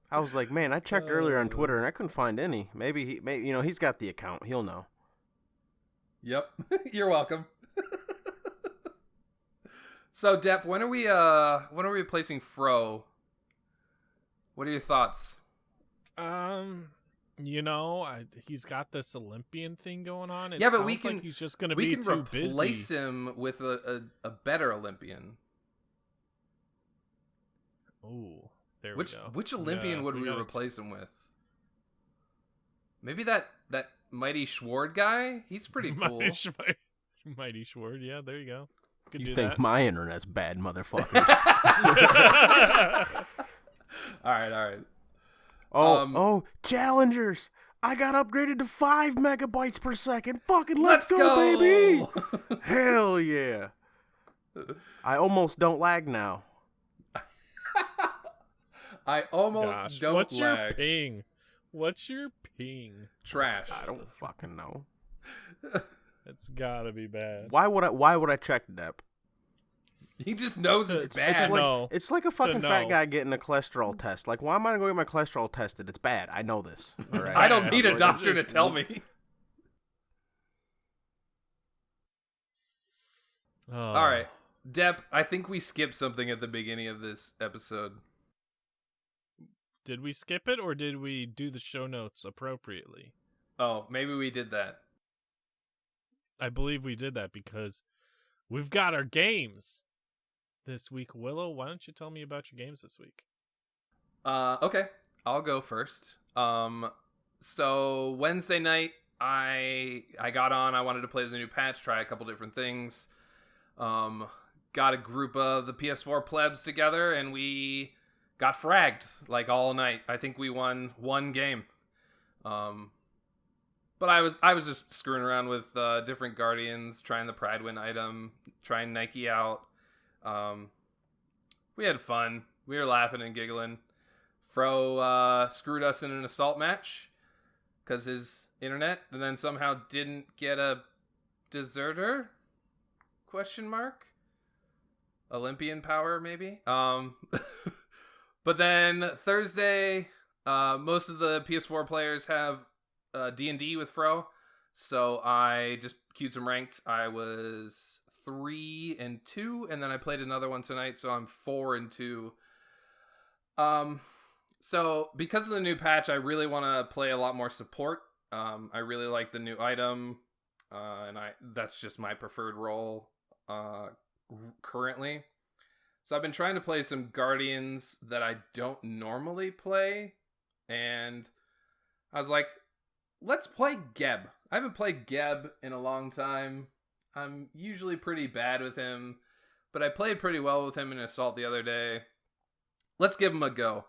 I was like, man, I checked earlier on Twitter and I couldn't find any. Maybe he's got the account. He'll know. Yep, you're welcome. So, Depp, when are we replacing Fro? What are your thoughts? You know, he's got this Olympian thing going on. It but sounds we can. like he's just going to be too busy. We can replace him with a better Olympian. Oh, there we go. Which Olympian would we replace him with? Maybe that Mighty Schward guy? He's pretty cool. Mighty Schward, yeah, there you go. Could you do think that. my internet's bad, motherfuckers. All right. Oh, challengers! I got upgraded to 5 megabytes per second. Fucking let's go, baby! Hell yeah! I almost don't lag now. I almost don't What's your lag. ping? What's your ping? Trash. I don't fucking know. It's gotta be bad. Why would I check Dep? He just knows it's bad. It's like a fucking fat guy getting a cholesterol test. Like, why am I going to go get my cholesterol tested? It's bad. I know this. All right? I don't need a doctor to tell me. Oh. All right. Dep, I think we skipped something at the beginning of this episode. Did we skip it, or did we do the show notes appropriately? Oh, maybe we did that. I believe we did that because we've got our games this week. Willow, why don't you tell me about your games this week? Okay. I'll go first. So Wednesday night, I got on. I wanted to play the new patch, try a couple different things. Got a group of the PS4 plebs together, and we got fragged like all night. I think we won one game. But I was just screwing around with different Guardians, trying the Pride Win item, trying Nike out. We had fun. We were laughing and giggling. Fro screwed us in an assault match because his internet, and then somehow didn't get a deserter? ? Olympian power, maybe? But then Thursday, most of the PS4 players have D&D with Fro, so I just queued some ranked. I was 3-2, and then I played another one tonight, so I'm 4-2. So because of the new patch, I really want to play a lot more support. I really like the new item, and that's just my preferred role currently. So I've been trying to play some Guardians that I don't normally play, and I was like, let's play Geb. I haven't played Geb in a long time. I'm usually pretty bad with him, but I played pretty well with him in Assault the other day. Let's give him a go.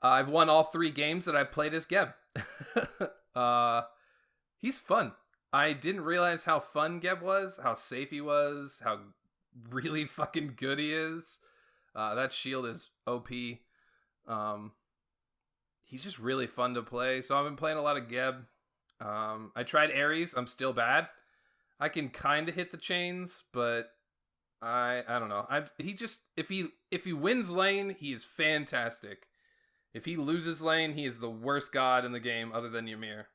I've won all 3 games that I've played as Geb. He's fun. I didn't realize how fun Geb was, how safe he was, how really fucking good he is. That shield is OP. He's just really fun to play. So I've been playing a lot of Geb. I tried Ares. I'm still bad. I can kind of hit the chains, but I don't know. He just if he wins lane, he is fantastic. If he loses lane, he is the worst god in the game other than Ymir.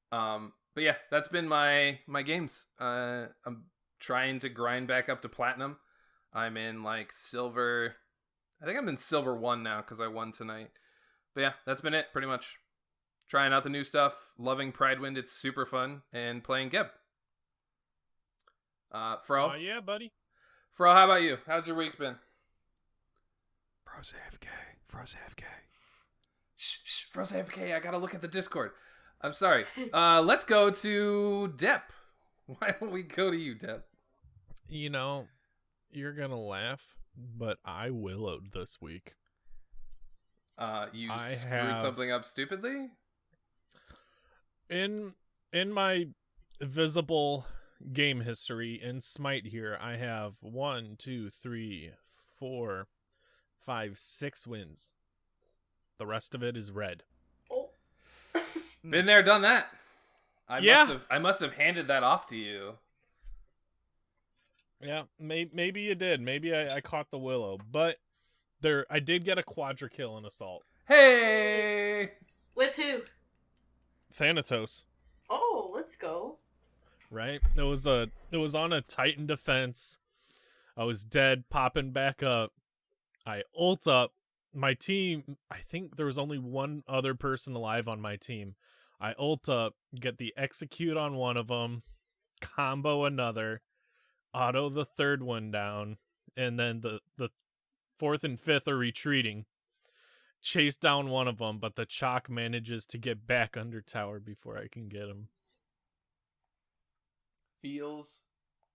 But yeah, that's been my games. I'm trying to grind back up to platinum. I'm in like silver. I think I'm in silver 1 now because I won tonight. But yeah, that's been it pretty much. Trying out the new stuff, loving Pridewind, it's super fun, and playing Geb. Fro? Yeah, buddy. Fro, how about you? How's your week's been? Fro's AFK. Shh, Fro's AFK, I gotta look at the Discord. I'm sorry. Let's go to Depp. Why don't we go to you, Depp? You know, you're gonna laugh, but I willowed this week. You screwed something up stupidly? In my visible game history in Smite here, I have 1, 2, 3, 4, 5, 6 wins. The rest of it is red. Oh. Been there, done that. I must have handed that off to you. Yeah, maybe you did. Maybe I caught the willow, but I did get a quadra kill in Assault. Hey! With who? Thanatos. Oh, let's go. Right? It was on a Titan defense. I was dead, popping back up. I ult up, my team, I think there was only one other person alive on my team. I ult up, get the execute on one of them, combo another, auto the third one down, and then the fourth and fifth are retreating. Chase down one of them, but the chalk manages to get back under tower before I can get him. Feels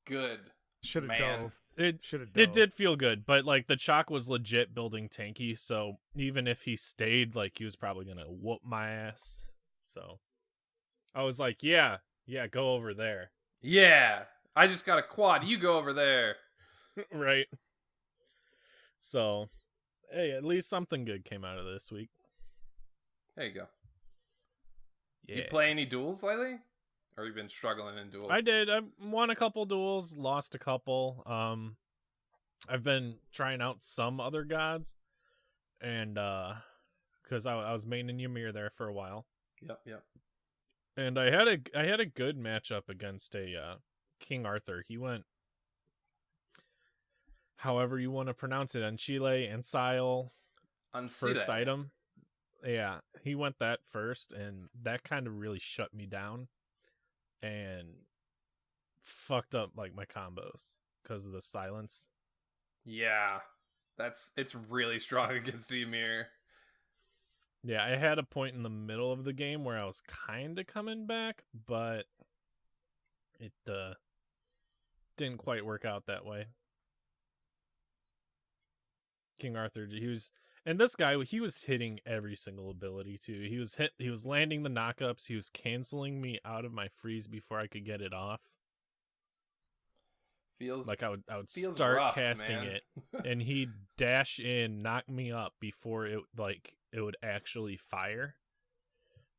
good. Should have dove. It did feel good, but like the chalk was legit building tanky, so even if he stayed, like he was probably gonna whoop my ass. So I was like, yeah, go over there. Yeah, I just got a quad. You go over there. Right. So, hey, at least something good came out of this week. There you go. Yeah. You play any duels lately? Or you been struggling in duels? I did. I won a couple duels, lost a couple. I've been trying out some other gods, and because I was maining Ymir there for a while. Yep. And I had a good matchup against a King Arthur. He went, however you want to pronounce it, Anchile, Ancile, first item. Yeah, he went that first, and that kind of really shut me down and fucked up like my combos because of the silence. Yeah, it's really strong against Ymir. Yeah, I had a point in the middle of the game where I was kind of coming back, but it didn't quite work out that way. King Arthur, and this guy, he was hitting every single ability too. He was landing the knockups, he was canceling me out of my freeze before I could get it off. Feels like I would start rough, casting man. it, and he'd dash in, knock me up before it would actually fire,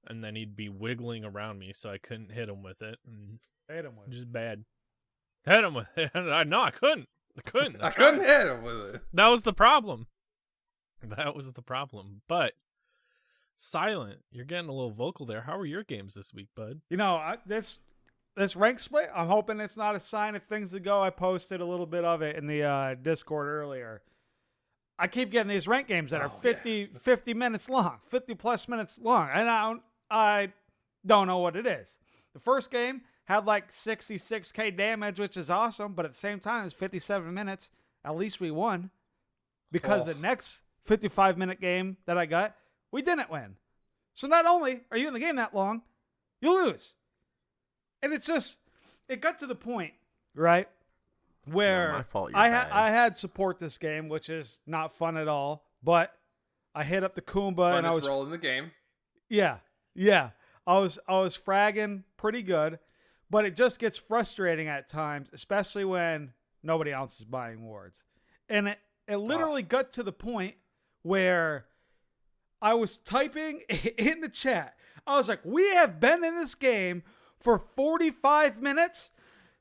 and then he'd be wiggling around me, so I couldn't hit him with it. And hit him with it. Just bad. Hit him with it. No, I couldn't. I couldn't hit him with it. That was the problem. But Silent, you're getting a little vocal there. How were your games this week, bud? You know, this rank split, I'm hoping it's not a sign of things to go. I posted a little bit of it in the Discord earlier. I keep getting these rank games that are 50 minutes long, 50 plus minutes long, and I don't know what it is. The first game had like 66k damage, which is awesome, but at the same time, it's 57 minutes. At least we won. Because the next 55-minute game that I got, we didn't win. So not only are you in the game that long, you lose. And it got to the point, right, where my fault, I had support this game, which is not fun at all, but I hit up the Kumba and I was rolling the game. Yeah. I was fragging pretty good, but it just gets frustrating at times, especially when nobody else is buying wards. And it literally got to the point where I was typing in the chat. I was like, we have been in this game for 45 minutes.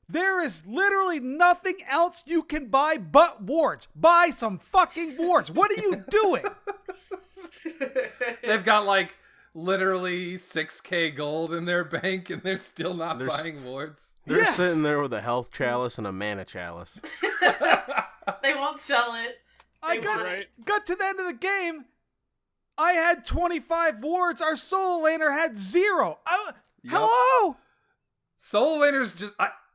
There is literally nothing else you can buy but wards. Buy some fucking wards. What are you doing? They've got like literally 6k gold in their bank and they're still not buying wards. They're sitting there with a health chalice and a mana chalice. They won't sell it. I got to the end of the game. I had 25 wards. Our solo laner had 0. Hello? Solo laners just...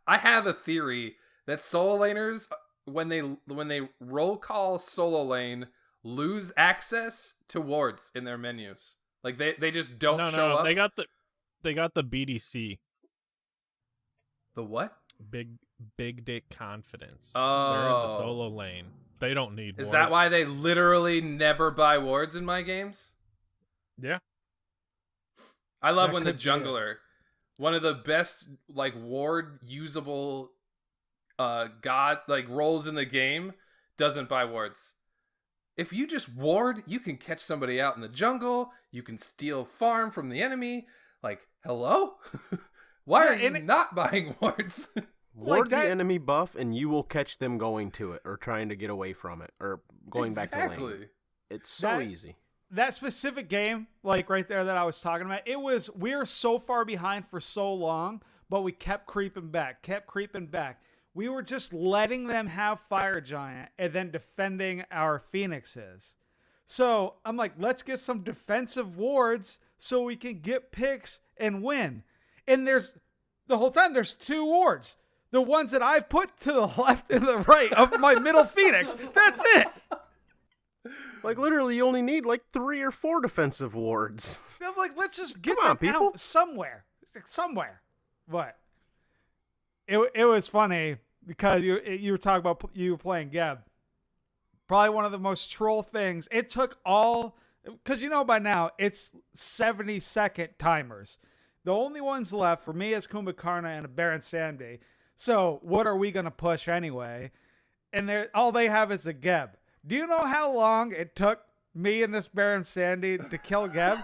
I have a theory that solo laners, when they roll call solo lane, lose access to wards in their menus. Like they just don't show up. They got the BDC. The what? Big dick confidence. Oh. They're in the solo lane. They don't need wards. Is that why they literally never buy wards in my games? Yeah. I love when the jungler, one of the best like ward usable god like roles in the game, doesn't buy wards. If you just ward, you can catch somebody out in the jungle, you can steal farm from the enemy. Like, hello? Why are you not buying wards? Ward the enemy buff and you will catch them going to it or trying to get away from it or going back to lane. It's so easy. That specific game, like right there that I was talking about, we were so far behind for so long, but we kept creeping back. We were just letting them have Fire Giant and then defending our Phoenixes. So I'm like, let's get some defensive wards so we can get picks and win. And the whole time there's 2 wards. The ones that I've put to the left and the right of my middle Phoenix. That's it. Like, literally, you only need, like, 3 or 4 defensive wards. I'm like, let's just get Come on, them people. out somewhere. But it was funny because you were talking about you were playing Geb. Probably one of the most troll things. It took because by now it's 70-second timers. The only ones left for me is Kumbhakarna and a Baron Sandy. So what are we going to push anyway? And all they have is a Geb. Do you know how long it took me and this Baron Sandy to kill Geb?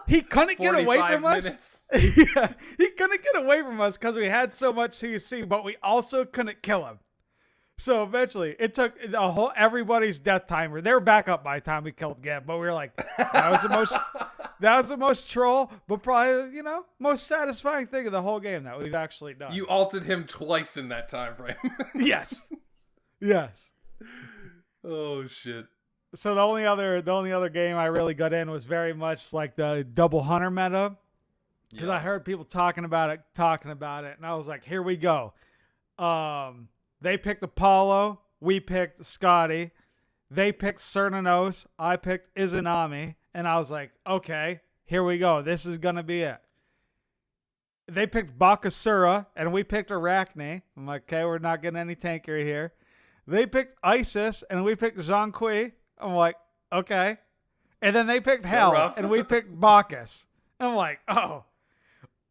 He couldn't get away from us. Yeah, he couldn't get away from us because we had so much CC, but we also couldn't kill him. So eventually, it took everybody's death timer. They were back up by the time we killed Geb, but we were like, that was the most troll, but probably most satisfying thing of the whole game that we've actually done. You ulted him twice in that time frame. Yes. Oh shit. So the only other game I really got in was very much like the double hunter meta, because I heard people talking about it, and I was like, here we go. They picked Apollo, we picked Scotty, they picked Cernanos, I picked Izanami, and I was like, okay, here we go. This is gonna be it. They picked Bakasura, and we picked Arachne. I'm like, okay, we're not getting any tankery here. They picked Isis, and we picked Zhang Kui. I'm like, okay. And then they picked Hell, rough. And we picked Bacchus. I'm like, oh.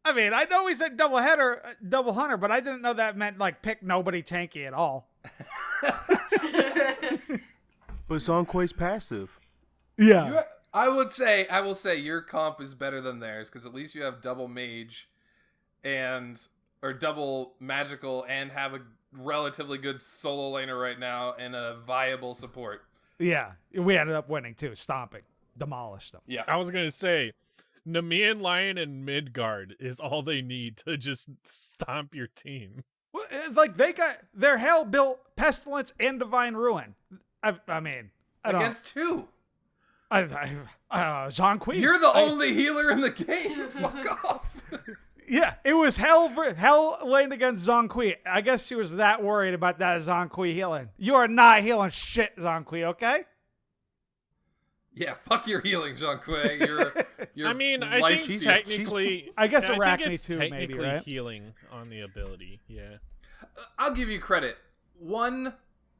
I mean, I know we said double hunter, but I didn't know that meant, like, pick nobody tanky at all. But Zhang Kui's passive. Yeah. I will say your comp is better than theirs, because at least you have double mage or double magical and have a relatively good solo laner right now and a viable support. Yeah, we ended up winning too, stomping, demolished them. Yeah, I was gonna say, Nemean Lion and Midgard is all they need to just stomp your team. Well, like they got their hell built Pestilence and Divine Ruin. I mean, against who? Zhang Kui. You're the only healer in the game. Fuck off. Yeah, it was hell laying against Zhang Kui. I guess she was that worried about that Zhang Kui healing. You are not healing shit, Zhang Kui, okay? Yeah, fuck your healing, Zhang Kui. You're I mean, I think technically... I guess Arachne I think it's too, technically maybe, right? healing on the ability, yeah. I'll give you credit. One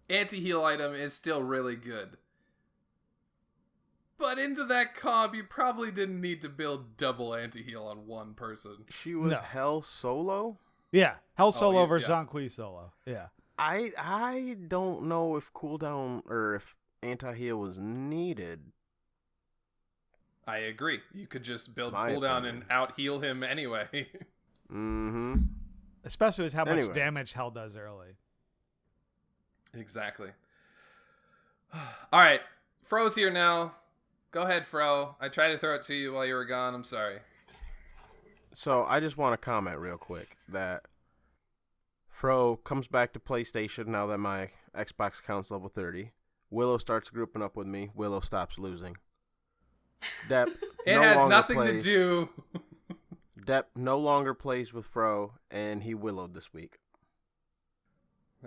anti-heal item is still really good. But into that comp, you probably didn't need to build double anti-heal on one person. She was Hell solo? Yeah, Hell solo versus Zhang Kui solo. Yeah. I don't know if cooldown or if anti-heal was needed. I agree. You could just build cooldown and out-heal him anyway. Mm-hmm. Especially with how much damage Hell does early. Exactly. All right. Fro's here now. Go ahead, Fro. I tried to throw it to you while you were gone. I'm sorry. So I just want to comment real quick that Fro comes back to PlayStation now that my Xbox account's level 30. Willow starts grouping up with me. Willow stops losing. Depp has nothing to do. Depp no longer plays with Fro, and he willowed this week.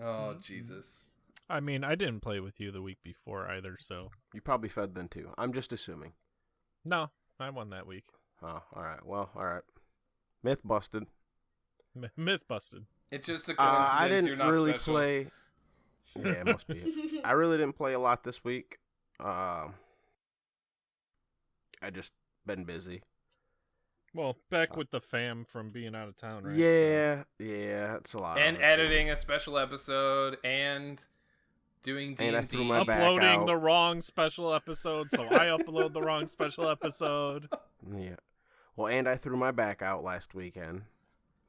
Oh, Jesus. I mean, I didn't play with you the week before either, so... You probably fed then, too. I'm just assuming. No, I won that week. Oh, all right. Well, all right. Myth busted. Myth busted. It's just a coincidence I didn't you're not really special. play... Yeah, it must be it. I really didn't play a lot this week. I just been busy. Well, back with the fam from being out of town, right? Yeah, yeah, it's a lot. And editing a special episode and doing D&D. And I threw my back uploading out. the wrong special episode, so I upload the wrong special episode. Yeah. Well, and I threw my back out last weekend.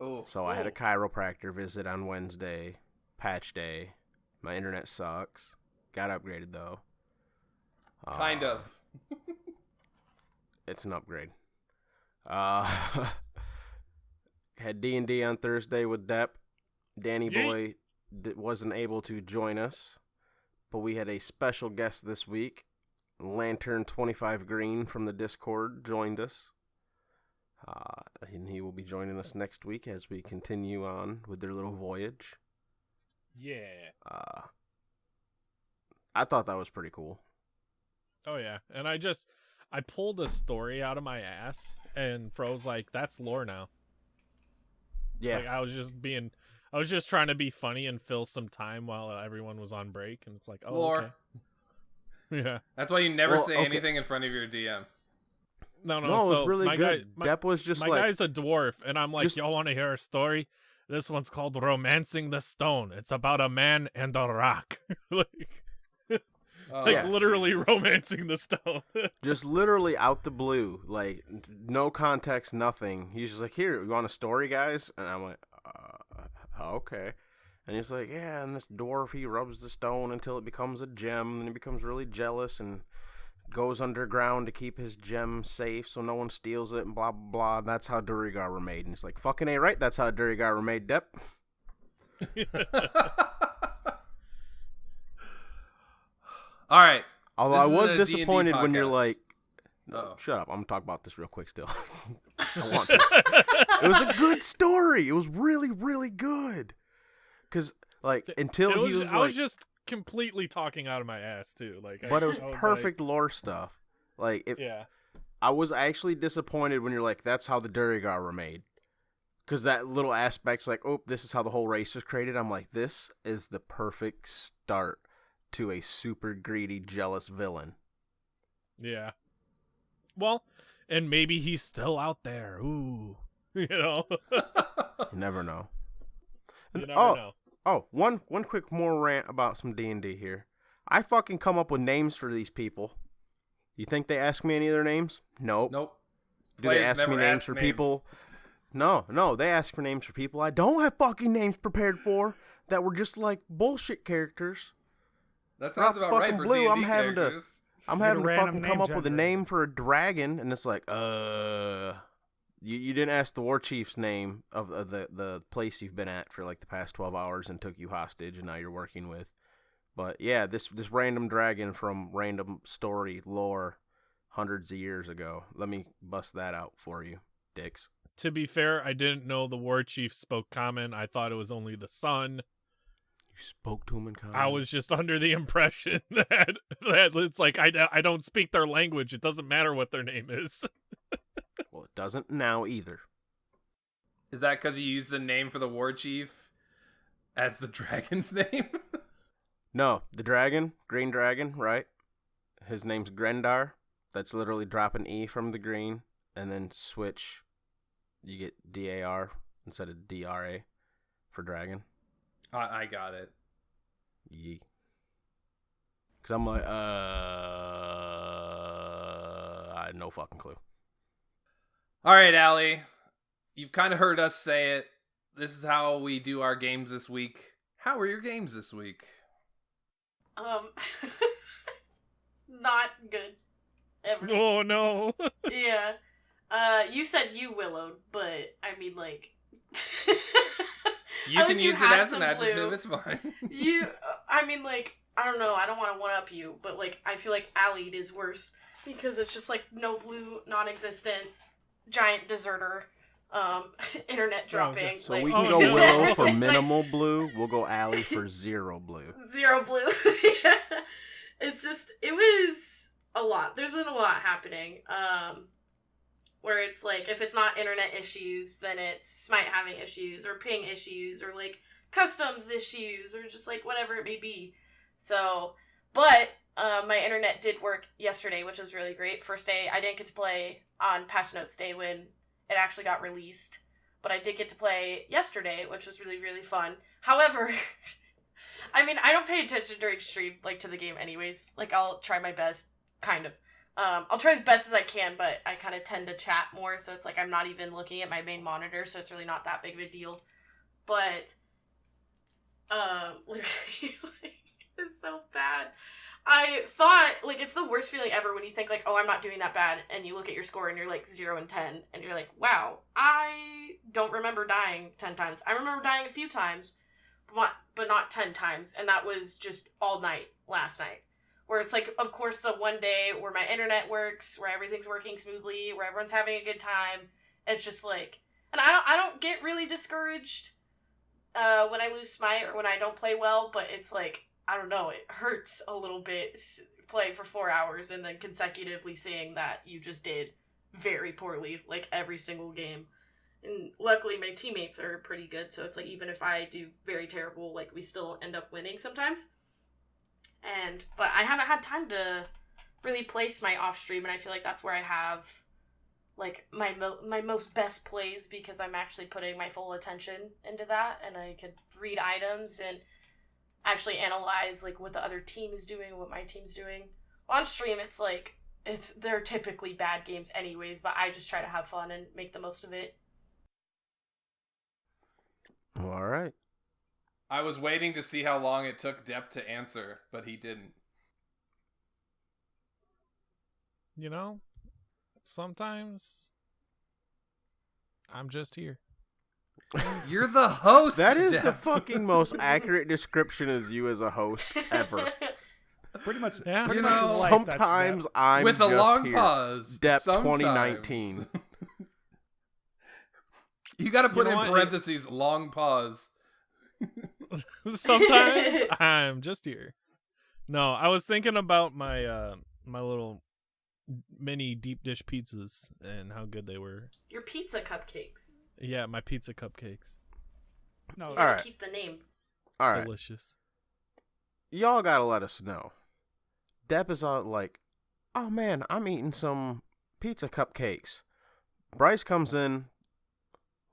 Oh. So I had a chiropractor visit on Wednesday, patch day. My internet sucks. Got upgraded, though. Kind of. It's an upgrade. Had D&D on Thursday with Depp. Danny Boy wasn't able to join us, but we had a special guest this week. Lantern 25 Green from the Discord joined us. And he will be joining us next week as we continue on with their little voyage. Yeah. I thought that was pretty cool. Oh, yeah. And I pulled a story out of my ass, and Fro's like, that's lore now. Yeah. Like, I was just trying to be funny and fill some time while everyone was on break, and it's like, oh, lore. Okay. Yeah. That's why you never say anything in front of your DM. No, it was really good. Guy, Depp was just my like... guy's a dwarf, and I'm like, y'all want to hear a story? This one's called Romancing the Stone. It's about a man and a rock. Literally romancing the stone. Just literally out the blue. Like, no context, nothing. He's just like, here, you want a story, guys? And I'm like, okay. And he's like, yeah, and this dwarf, he rubs the stone until it becomes a gem, and he becomes really jealous and goes underground to keep his gem safe so no one steals it, and blah, blah, blah. And that's how Durigar were made. And he's like, fucking A, right? That's how Durigar were made, Depp. All right. Although I was disappointed when you're like, no, shut up. I'm going to talk about this real quick still. I want to. It was a good story. It was really, really good. Because, like, until he was I was just completely talking out of my ass, too. But it was perfect lore stuff. Yeah. I was actually disappointed when you're like, that's how the Durigar were made. Because that little aspect's like, oh, this is how the whole race was created. I'm like, this is the perfect start to a super greedy, jealous villain. Yeah. Well, and maybe he's still out there. Ooh. You know? You never know. You never know. Oh, one quick more rant about some D&D here. I fucking come up with names for these people. You think they ask me any of their names? Nope. Do they ask me names for people? No, they ask for names for people I don't have fucking names prepared for that were just like bullshit characters. That sounds about right for D&D characters. I'm having to fucking come up with a name for a dragon, and it's like, you didn't ask the war chief's name of the place you've been at for like the past 12 hours and took you hostage, and now you're working with. But yeah, this random dragon from random story lore hundreds of years ago. Let me bust that out for you, dicks. To be fair, I didn't know the war chief spoke common. I thought it was only the son. You spoke to him in common? I was just under the impression that it's like, I don't speak their language. It doesn't matter what their name is. Well, it doesn't now either. Is that because you used the name for the war chief as the dragon's name? No, the dragon, green dragon, right? His name's Grendar. That's literally drop an E from the green and then switch. You get D-A-R instead of D-R-A for dragon. I got it. Yee. Because I'm like, I had no fucking clue. All right, Allie. You've kind of heard us say it. This is how we do our games this week. How were your games this week? Not good. Ever. Oh, no. Yeah. You said you willowed, but I mean, like... You can use it as an adjective, it's fine. I mean, like, I don't know, I don't want to one-up you, but, like, I feel like Allied is worse, because it's just, like, no blue, non-existent, giant deserter, internet dropping. So like, we can go Willow for minimal blue, we'll go Allie for 0 blue. 0 blue, yeah. It's just, it was a lot. There's been a lot happening, where it's like, if it's not internet issues, then it's Smite having issues, or ping issues, or like customs issues, or just like whatever it may be. So, but my internet did work yesterday, which was really great. First day, I didn't get to play on Patch Notes Day when it actually got released, but I did get to play yesterday, which was really, really fun. However, I mean, I don't pay attention during stream, like, to the game anyways. Like, I'll try my best, kind of. I'll try as best as I can, but I kind of tend to chat more, so it's like I'm not even looking at my main monitor, so it's really not that big of a deal. But, literally, like, it's so bad. I thought, like, it's the worst feeling ever when you think, like, oh, I'm not doing that bad, and you look at your score and you're, like, 0 and 10, and you're like, wow, I don't remember dying 10 times. I remember dying a few times, but not 10 times, and that was just all night last night. Where it's like, of course, the one day where my internet works, where everything's working smoothly, where everyone's having a good time. It's just like, and I don't get really discouraged when I lose Smite or when I don't play well, but it's like, I don't know, it hurts a little bit playing for 4 hours and then consecutively seeing that you just did very poorly, like every single game. And luckily my teammates are pretty good, so it's like, even if I do very terrible, like, we still end up winning sometimes. But I haven't had time to really play Smite off stream, and I feel like that's where I have, like, my most best plays, because I'm actually putting my full attention into that, and I could read items and actually analyze, like, what the other team is doing, what my team's doing. On stream, it's like, they're typically bad games anyways, but I just try to have fun and make the most of it. All right. I was waiting to see how long it took Depp to answer, but he didn't. You know, sometimes I'm just here. You're the host. That is Depp. the fucking most accurate description as you as a host ever. Pretty much. Yeah. Pretty You much know, in life, Sometimes that's I'm with a just long here. pause. Depp sometimes. 2019. You got to put You know in what? parentheses long pause. Sometimes I'm just here. No, I was thinking about my my little mini deep dish pizzas and how good they were. Your pizza cupcakes. Yeah, my pizza cupcakes. No, You All gotta right. keep the name. All right. Delicious. Y'all gotta let us know. Depp is all like, oh man, I'm eating some pizza cupcakes. Bryce comes in,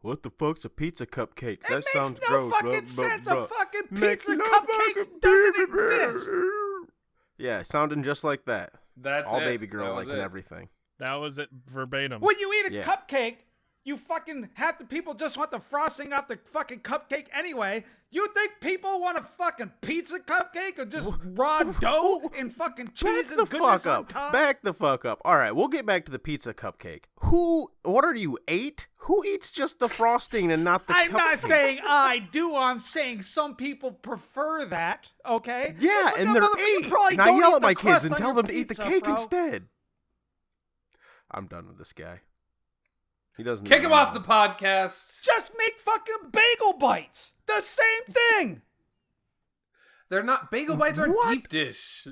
what the fuck's a pizza cupcake? That makes sounds no gross. fucking Blah, sense. blah, A blah. fucking Makes pizza no cupcakes fucking doesn't baby exist. Yeah, sounding just like that. That's All it. baby girl That like was and it. everything. That was it verbatim. When you eat a Yeah. cupcake, you fucking half the people just want the frosting off the fucking cupcake anyway. You think people want a fucking pizza cupcake or just raw dough and fucking cheese Back and the goodness fuck on up. top? Back the fuck up. All right, we'll get back to the pizza cupcake. What are you, 8? Who eats just the frosting and not the I'm cupcake? not saying I do. I'm saying some people prefer that. Okay. Yeah, Just and like they're a motherfucker, you 8. probably And I don't yell eat at the my kids crust and on tell your them to eat the pizza, cake bro. instead. I'm done with this guy. He doesn't Kick even him off know. the podcast. Just make fucking bagel bites. The same thing. They're not bagel bites are What? deep dish.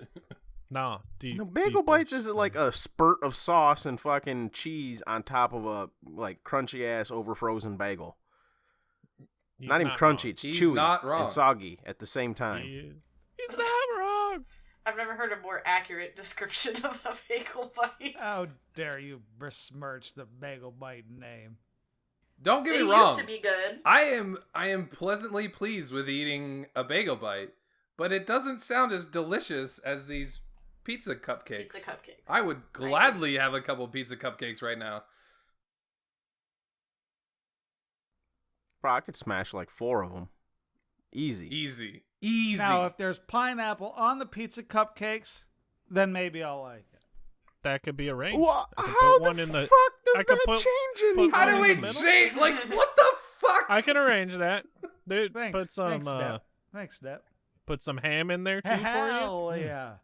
No, deep. No, bagel deep bites dish. is like a spurt of sauce and fucking cheese on top of a like crunchy ass over frozen bagel. He's not even crunchy, wrong. it's He's chewy not wrong. and soggy at the same time. He's not wrong. I've never heard a more accurate description of a bagel bite. How dare you besmirch the bagel bite name? Don't get They me wrong. used to be good. I am pleasantly pleased with eating a bagel bite, but it doesn't sound as delicious as these pizza cupcakes. Pizza cupcakes. I would gladly have a couple pizza cupcakes right now. Bro, I could smash like 4 of them. Easy. Easy. Now, if there's pineapple on the pizza cupcakes, then maybe I'll like it. That could be arranged. Well, I could how put the one in the. fuck I does could that put- change put anything? How do in we the middle? change? Like, what the fuck? I can arrange that. Dude, Thanks. put some Thanks, Depp. Thanks, Depp. put some ham in there too for you. Hell yeah. There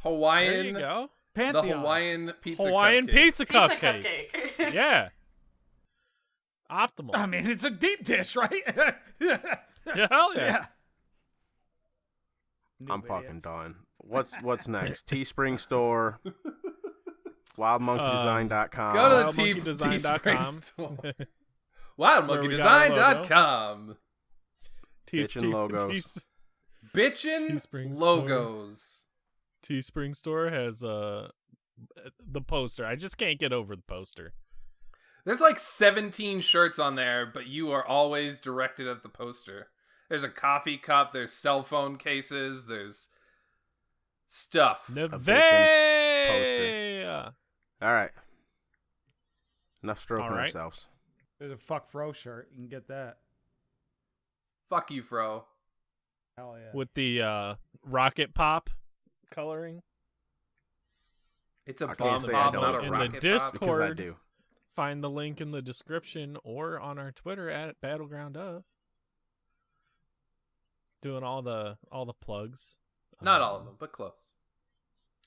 Hawaiian. you go. The Pantheon. Hawaiian pizza Hawaiian cupcake. pizza Pizza cupcakes. cupcake. Yeah. Optimal. I mean, it's a deep dish, right? Yeah, hell yeah. Yeah. I'm Noob fucking idiots. done. What's next? Teespring store. WildMonkeyDesign.com. Go to the WildMonkeyDesign.com. Teespring store. where we got our logo. WildMonkeyDesign.com. Bitchin' logos. Bitchin' Teespring logos. Teespring store has the poster. I just can't get over the poster. There's like 17 shirts on there, but you are always directed at the poster. There's a coffee cup, there's cell phone cases, there's stuff. Nevea! All right. Enough stroking All right. ourselves. There's a fuck Fro shirt. You can get that. Fuck you, Fro. Hell yeah. With the rocket pop coloring. It's a I can't bomb say I pop, don't. not a In the rocket pop. Discord. Because I do. Find the link in the description or on our Twitter at Battleground of. Doing all the plugs. Not all of them, but close.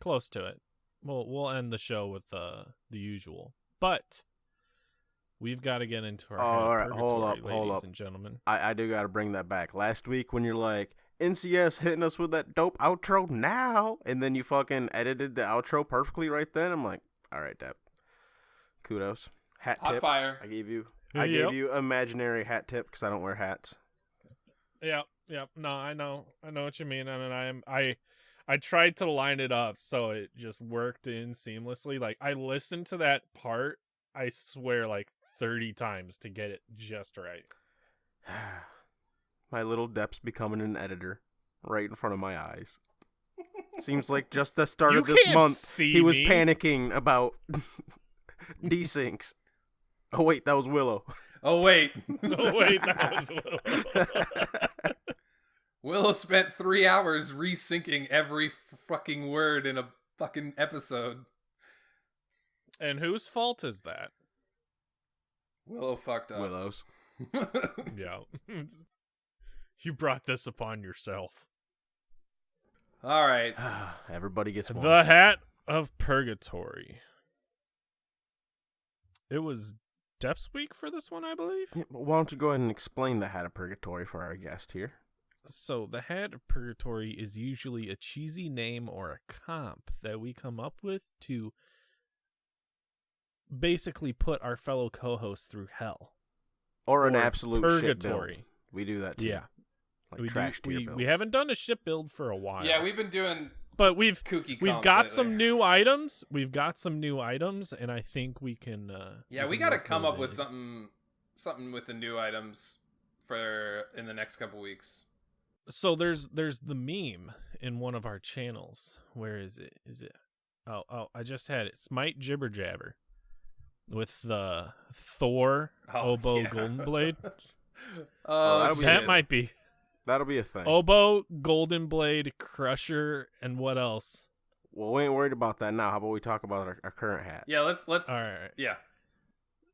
Close to it. We'll end the show with the usual, but we've got to get into our all right, hold up, ladies and gentlemen. I do got to bring that back. Last week when you're like, NCS hitting us with that dope outro now, and then you fucking edited the outro perfectly right then. I'm like, all right, Deb. Kudos. Hat Hot tip. fire. I gave you imaginary hat tip because I don't wear hats. Yep. No, I know what you mean, and I tried to line it up so it just worked in seamlessly. Like, I listened to that part, I swear, like 30 times to get it just right. My little Depp's becoming an editor right in front of my eyes. Seems like just the start of this month, he was panicking about desyncs. Oh, wait, that was Willow. Oh, wait. That was Willow. Willow spent 3 hours resyncing every fucking word in a fucking episode. And whose fault is that? Willow fucked up. Willow's. Yeah. You brought this upon yourself. All right. Everybody gets one. The Hat of Purgatory. It was Depths Week for this one, I believe. Yeah, why don't you go ahead and explain the Hat of Purgatory for our guest here? So, the Hat of Purgatory is usually a cheesy name or a comp that we come up with to basically put our fellow co-hosts through hell. Or an absolute purgatory. shit build. We do that too. Yeah. Like trash tier builds. We haven't done a ship build for a while. Yeah, we've been doing but we've kooky got lately. some new items. We've got some new items, and I think we can. We got to come up with something with the new items for in the next couple weeks. So there's the meme in one of our channels. Where is it? Oh, I just had it. Smite Jibber Jabber with the Thor Oboe Golden Blade. That might be. That'll be a thing. Oboe, Golden Blade, Crusher, and what else? Well, we ain't worried about that now. How about we talk about our current hat? Yeah, let's. All right. Yeah.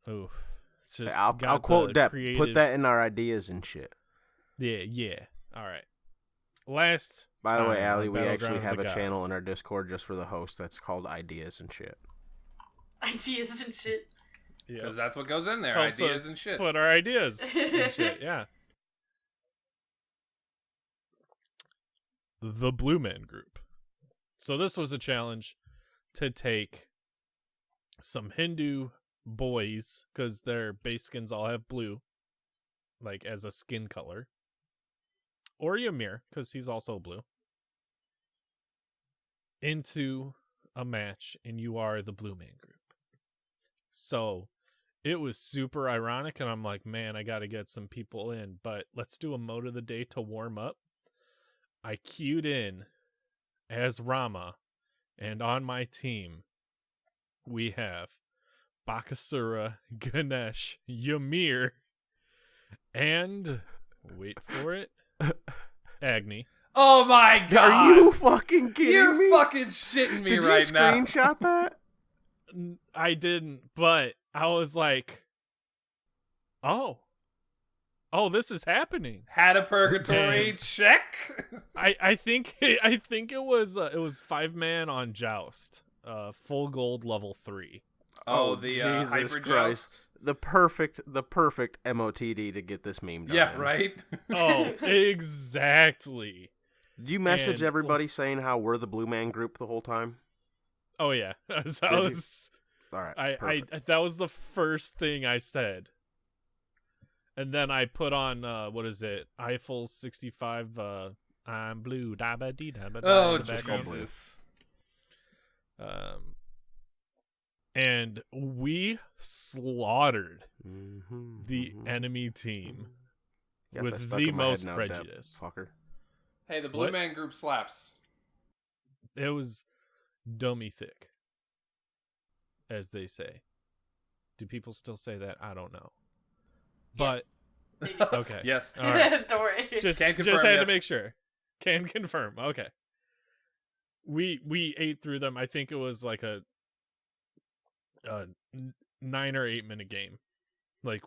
Ooh. It's just I'll quote Depp. Creative... Put that in our ideas and shit. Yeah. All right. By the way, Allie, we Battleground actually have a Gods. channel in our Discord just for the host that's called Ideas and Shit. Ideas and shit. Yeah. Because that's what goes in there. Helps ideas us and shit. Put our ideas and shit, yeah. The Blue Man Group. So this was a challenge to take some Hindu boys, because their base skins all have blue, like as a skin color. Or Ymir, because he's also blue. Into a match, and you are the Blue Man Group. So it was super ironic, and I'm like, man, I got to get some people in, but let's do a mode of the day to warm up. I queued in as Rama, and on my team, we have Bakasura, Ganesh, Ymir, and, wait for it, Agni. Oh my god! Are you fucking kidding me? You're fucking shitting me right now. Did you screenshot that? I didn't, but I was like, oh, this is happening. Hat of Purgatory, check. I think it was 5-man on Joust, full gold level 3. Oh, the Jesus Hyper Christ. Joust. The perfect MOTD to get this meme done. Yeah, right? Oh, exactly. Did you message And- everybody saying how we're the Blue Man Group the whole time? Oh yeah, that you? was All right, I perfect. that was the first thing I said. And then I put on what is it? Eiffel 65 I'm blue da ba dee da ba da Oh, in the background. Jesus. And we slaughtered Mhm, the mhm. enemy team Got that with stuck the in my head most now, Deb, prejudice. fucker. Hey, the Blue What? Man Group slaps. It was dummy thick, as they say. Do people still say that? I don't know. But They do. okay. Yes. All right. Don't worry. Just Can confirm, just had yes. to make sure. Can confirm. Okay. We ate through them. I think it was like a 9 or 8 minute game. Like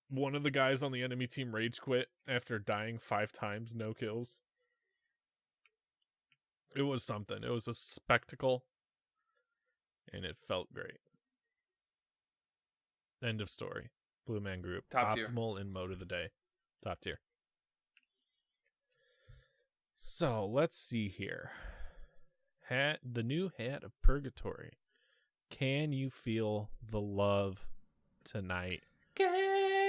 one of the guys on the enemy team rage quit after dying 5 times, no kills. It was something. It was a spectacle, and it felt great. End of story. Blue Man Group. Top tier. Optimal in mode of the day. Top tier. So, let's see here. The new hat of purgatory. Can you feel the love tonight?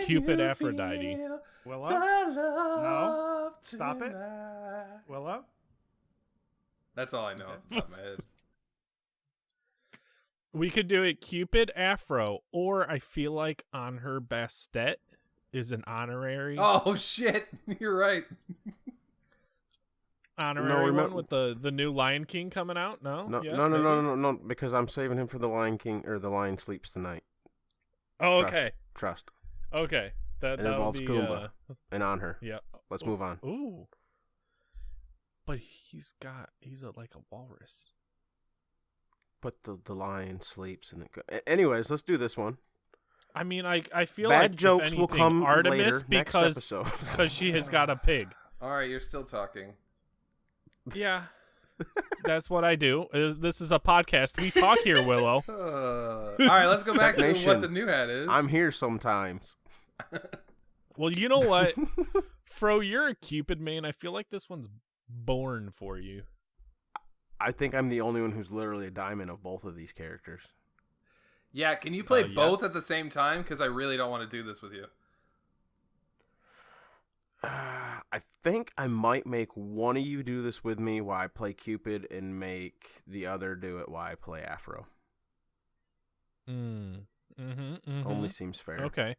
Cupid Aphrodite. Willow? No. Stop it. Willow? That's all I know off the top of my head. We could do it Cupid Afro, or I feel like on her Bastet is an honorary. Oh shit, you're right. Honorary one with the new Lion King coming out? No? No, Yes, no, because I'm saving him for the Lion King, or the Lion Sleeps Tonight. Oh, okay. Trust. Okay. It involves Goomba and on her. Yeah. Let's move on. Ooh. But he's like a walrus. But the lion sleeps and anyways, let's do this one. I mean, I feel Bad like jokes if anything, will come Artemis later, next episode. because she has got a pig. All right, you're still talking. Yeah. That's what I do. This is a podcast. We talk here, Willow. All right, let's go back to what the new hat is. I'm here sometimes. Well, you know what? Fro, you're a Cupid main. I feel like this one's born for you. I think I'm the only one who's literally a diamond of both of these characters. Yeah, can you play both yes. at the same time? Because I really don't want to do this with you. I think I might make one of you do this with me while I play Cupid and make the other do it while I play Afro. Only seems fair. Okay.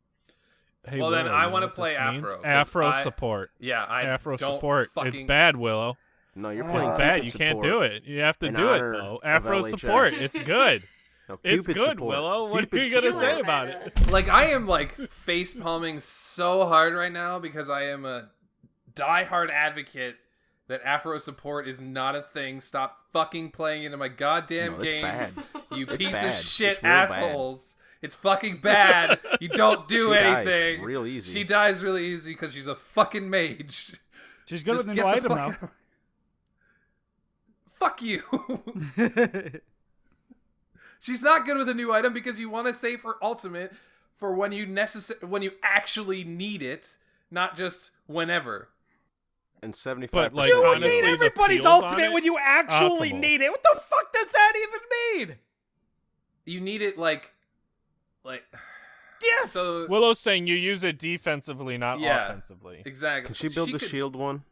Hey, well, Willow, then I want to play Afro. Afro support. Yeah, Afro don't support. fucking... It's bad, Willow. No, you're playing It's Cupid bad. You can't do it. You have to do it, though. Afro LHS. support. It's good. No, It's Cupid good, support. Willow. What Cupid are you going to support. say about it? Like, I am, like, face palming so hard right now because I am a diehard advocate that Afro support is not a thing. Stop fucking playing it in my goddamn game. Bad. You It's piece bad. of shit It's real bad. assholes. It's fucking bad. You don't do She anything. dies real easy. She dies really easy because she's a fucking mage. She's good Just with the get new the item, fuck though. Fuck you. She's not good with a new item because you want to save her ultimate for when you actually need it, not just whenever. And 75%. But, like, You would honestly, need the everybody's peels on ultimate it, when you actually optimal. need it. What the fuck does that even mean? You need it like Yes. so. Willow's saying you use it defensively, not Yeah. offensively. Exactly. Can she build the shield one?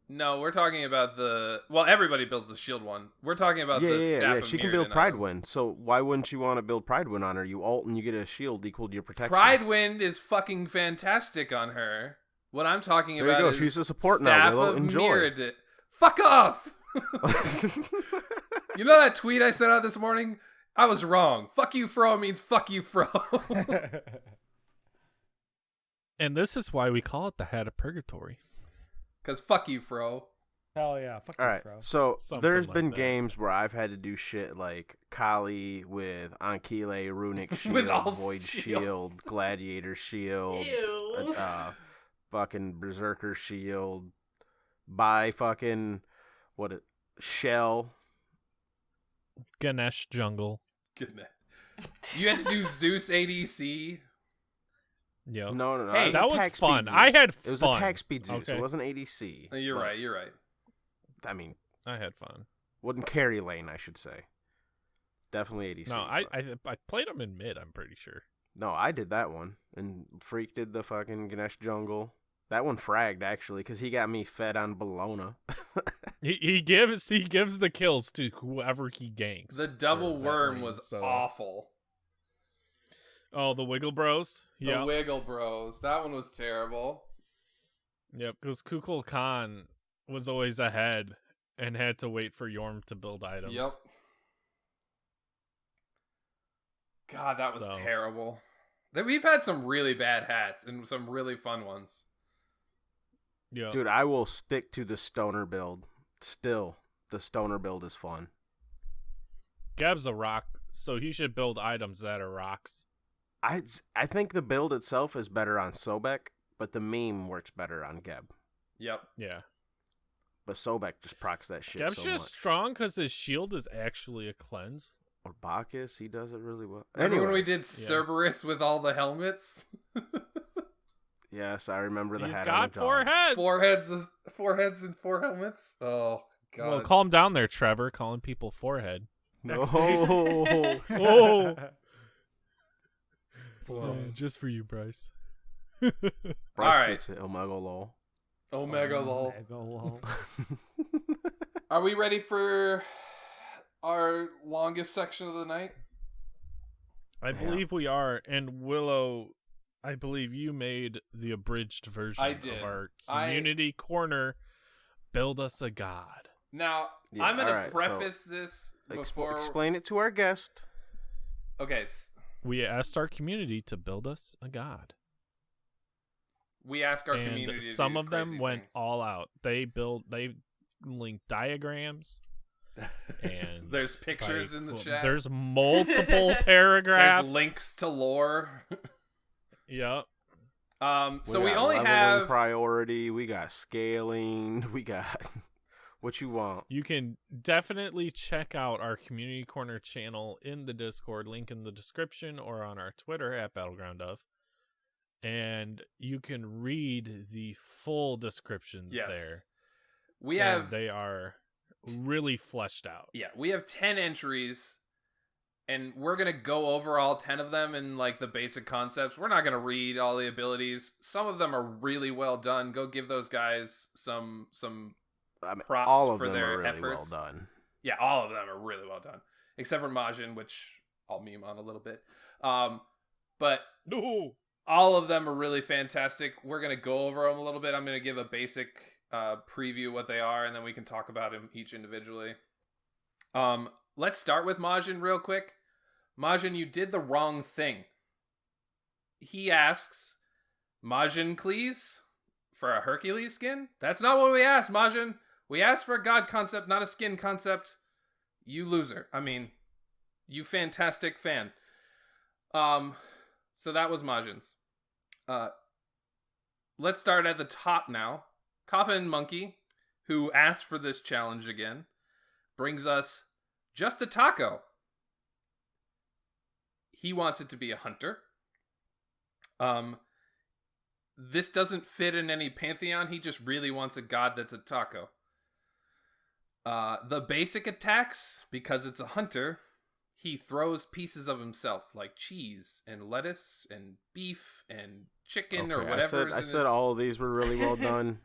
No, we're talking about everybody builds the shield one. We're talking about the staff of She can Mirrodin build Pride item. Wind. So why wouldn't you want to build Pride Wind on her? You ult and you get a shield equal to your protection. Pride Wind is fucking fantastic on her. What I'm talking There you about go. is She's a support now, Staff Willow. of Enjoy. Mirrodin. Fuck off! You know that tweet I sent out this morning? I was wrong. Fuck you, Fro means fuck you, Fro. And this is why we call it the Hat of Purgatory. Because fuck you, Fro. Hell yeah. Fuck All you, right. bro. So Something there's like been that. games where I've had to do shit like Kali with Ankile, Runic Shield, With all Void shields. Shield, Gladiator Shield, Ew. fucking Berserker Shield, by fucking Shell. Ganesh Jungle. Goodness. You had to do Zeus ADC. Yep. No. Hey, it was that was attack fun. speed I Zeus. had It was fun. attack speed Zeus. Okay. It wasn't ADC. You're but, right. You're right. I mean, I had fun. wasn't carry lane, I should say. Definitely ADC. No, I but- I played them in mid, I'm pretty sure. No, I did that one. And Freak did the fucking Ganesh Jungle. That one fragged, actually, because he got me fed on Bologna. He gives the kills to whoever he ganks. The double for that worm lane, was so- awful. Oh, the Wiggle Bros? The Yeah. Wiggle Bros. That one was terrible. Yep, because Kukul Khan was always ahead and had to wait for Yorm to build items. Yep. God, that was So- terrible. We've had some really bad hats and some really fun ones. Yep. Dude, I will stick to the stoner build. Still, the stoner build is fun. Gab's a rock, so he should build items that are rocks. I think the build itself is better on Sobek, but the meme works better on Geb. Yep. Yeah. But Sobek just procs that shit Geb's so just much. strong because his shield is actually a cleanse. Or Bacchus, he does it really well. Remember when we Anyways, did Cerberus with all the helmets? yes, I remember the He's hat got on the four heads. Four heads and 4 helmets? Oh, God. Well, calm down there, Trevor, calling people forehead. No. Oh. Just for you, Bryce. Bryce Alright. gets it. Omega lol. Omega lol. Omega lol. Are we ready for our longest section of the night? I believe we are, and Willow, I believe you made the abridged version I did. of our community corner, Build Us a God. Now, Yeah, I'm going to alright, preface this before... Explain it to our guest. Okay, We asked our community to build us a God. we ask our And community to some do of them crazy went things. all out. They linked diagrams, and There's pictures in the chat. There's multiple paragraphs. There's links to lore. Yep. So we got only leveling have... priority. We got scaling. We got what you want. You can definitely check out our Community Corner channel in the Discord, link in the description, or on our Twitter at Battleground of. And you can read the full descriptions there. We And have... they are really fleshed out. Yeah, we have 10 entries, and we're going to go over all 10 of them in, like, the basic concepts. We're not going to read all the abilities. Some of them are really well done. Go give those guys some props all of for them their are really efforts. well done. Yeah, all of them are really well done. Except for Majin, which I'll meme on a little bit. But No. all of them are really fantastic. We're going to go over them a little bit. I'm going to give a basic preview what they are, and then we can talk about them each individually. Let's start with Majin real quick. Majin, you did the wrong thing. He asks, Majin, please, for a Hercules skin? That's not what we asked, Majin. We asked for a god concept, not a skin concept. You loser. I mean, you fantastic fan. So that was Majin's. Let's start at the top now. Coffin Monkey, who asked for this challenge again, brings us just a taco. He wants it to be a hunter. This doesn't fit in any pantheon. He just really wants a god that's a taco. The basic attacks, because it's a hunter, he throws pieces of himself, like cheese and lettuce and beef and chicken or whatever. I said all of these were really well done.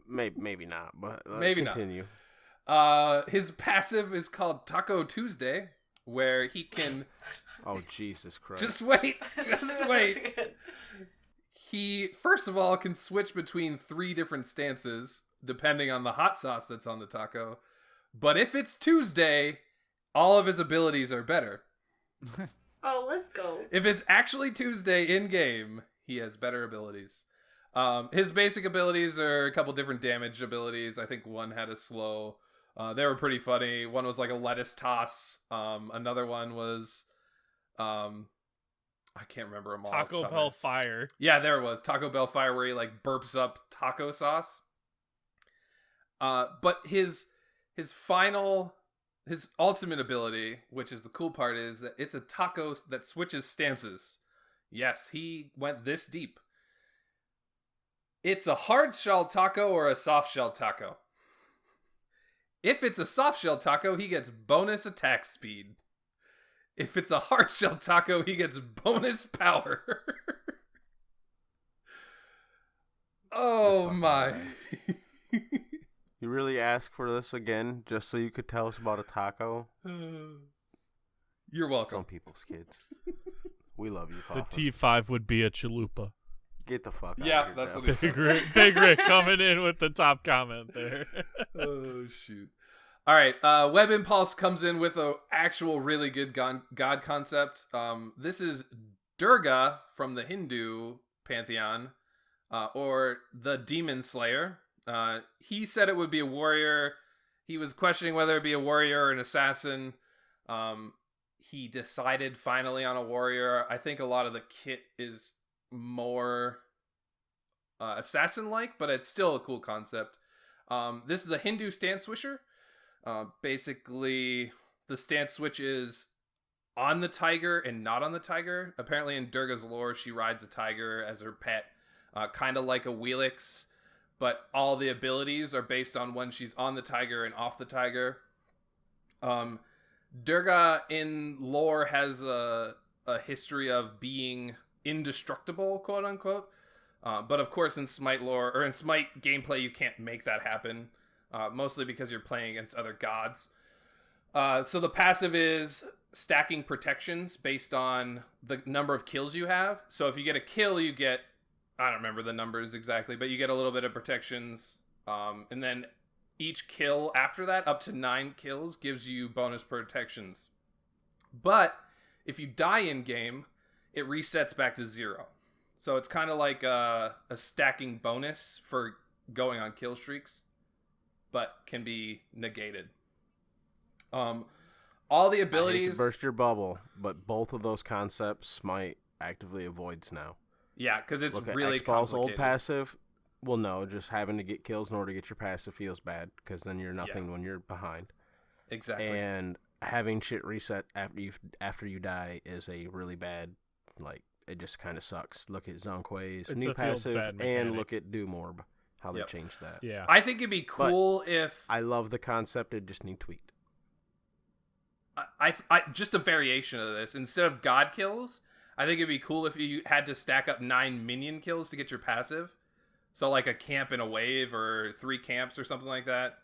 Maybe not, but maybe continue. Not. His passive is called Taco Tuesday, where he can... Oh, Jesus Christ. Just wait. He, first of all, can switch between 3 different stances, depending on the hot sauce that's on the taco. But if it's Tuesday, all of his abilities are better. Oh, let's go. If it's actually Tuesday in-game, he has better abilities. His basic abilities are a couple different damage abilities. I think one had a slow. They were pretty funny. One was like a lettuce toss. Another one was... I can't remember them all. Taco Bell Fire. Yeah, there it was. Taco Bell Fire, where he like burps up taco sauce. But his ultimate ability, which is the cool part, is that it's a taco that switches stances. Yes, he went this deep. It's a hard shell taco or a soft shell taco. If it's a soft shell taco, he gets bonus attack speed. If it's a hard shell taco, he gets bonus power. Oh my. You really asked for this again just so you could tell us about a taco? You're welcome. Some people's kids. We love you, The Coffin. T5 would be a chalupa. Get the fuck out Yeah, of here. that's Jeff. what he said. Big Rick coming in with the top comment there. Oh, shoot. All right, Web Impulse comes in with a actual really good god concept. This is Durga from the Hindu pantheon, or the Demon Slayer. He said it would be a warrior. He was questioning whether it be a warrior or an assassin. He decided finally on a warrior. I think a lot of the kit is more assassin-like, but it's still a cool concept. This is a Hindu stance swisher. Basically, the stance switch is on the tiger and not on the tiger. Apparently, in Durga's lore, she rides a tiger as her pet, kind of like a Wheelix, but all the abilities are based on when she's on the tiger and off the tiger. Durga in lore has a history of being indestructible, quote unquote. But of course, in Smite lore or in Smite gameplay, you can't make that happen. Mostly because you're playing against other gods. So the passive is stacking protections based on the number of kills you have. So if you get a kill, you get, I don't remember the numbers exactly, but you get a little bit of protections. And then each kill after that, up to 9 kills, gives you bonus protections. But if you die in game, it resets back to 0. So it's kind of like a stacking bonus for going on kill streaks, but can be negated. All the abilities. I hate to burst your bubble, but both of those concepts Smite actively avoids now. Yeah, because it's Look really at X-Ball's complicated. old passive. Well, no, just having to get kills in order to get your passive feels bad because then you're nothing when you're behind. Exactly. And having shit reset after you die is a really bad, like, it just kind of sucks. Look at Zonquay's new passive and look at Doomorb, how they changed that. Yeah. I think it'd be cool if... I love the concept, it just need tweaked. I just a variation of this. Instead of god kills, I think it'd be cool if you had to stack up 9 minion kills to get your passive. So like a camp in a wave or 3 camps or something like that.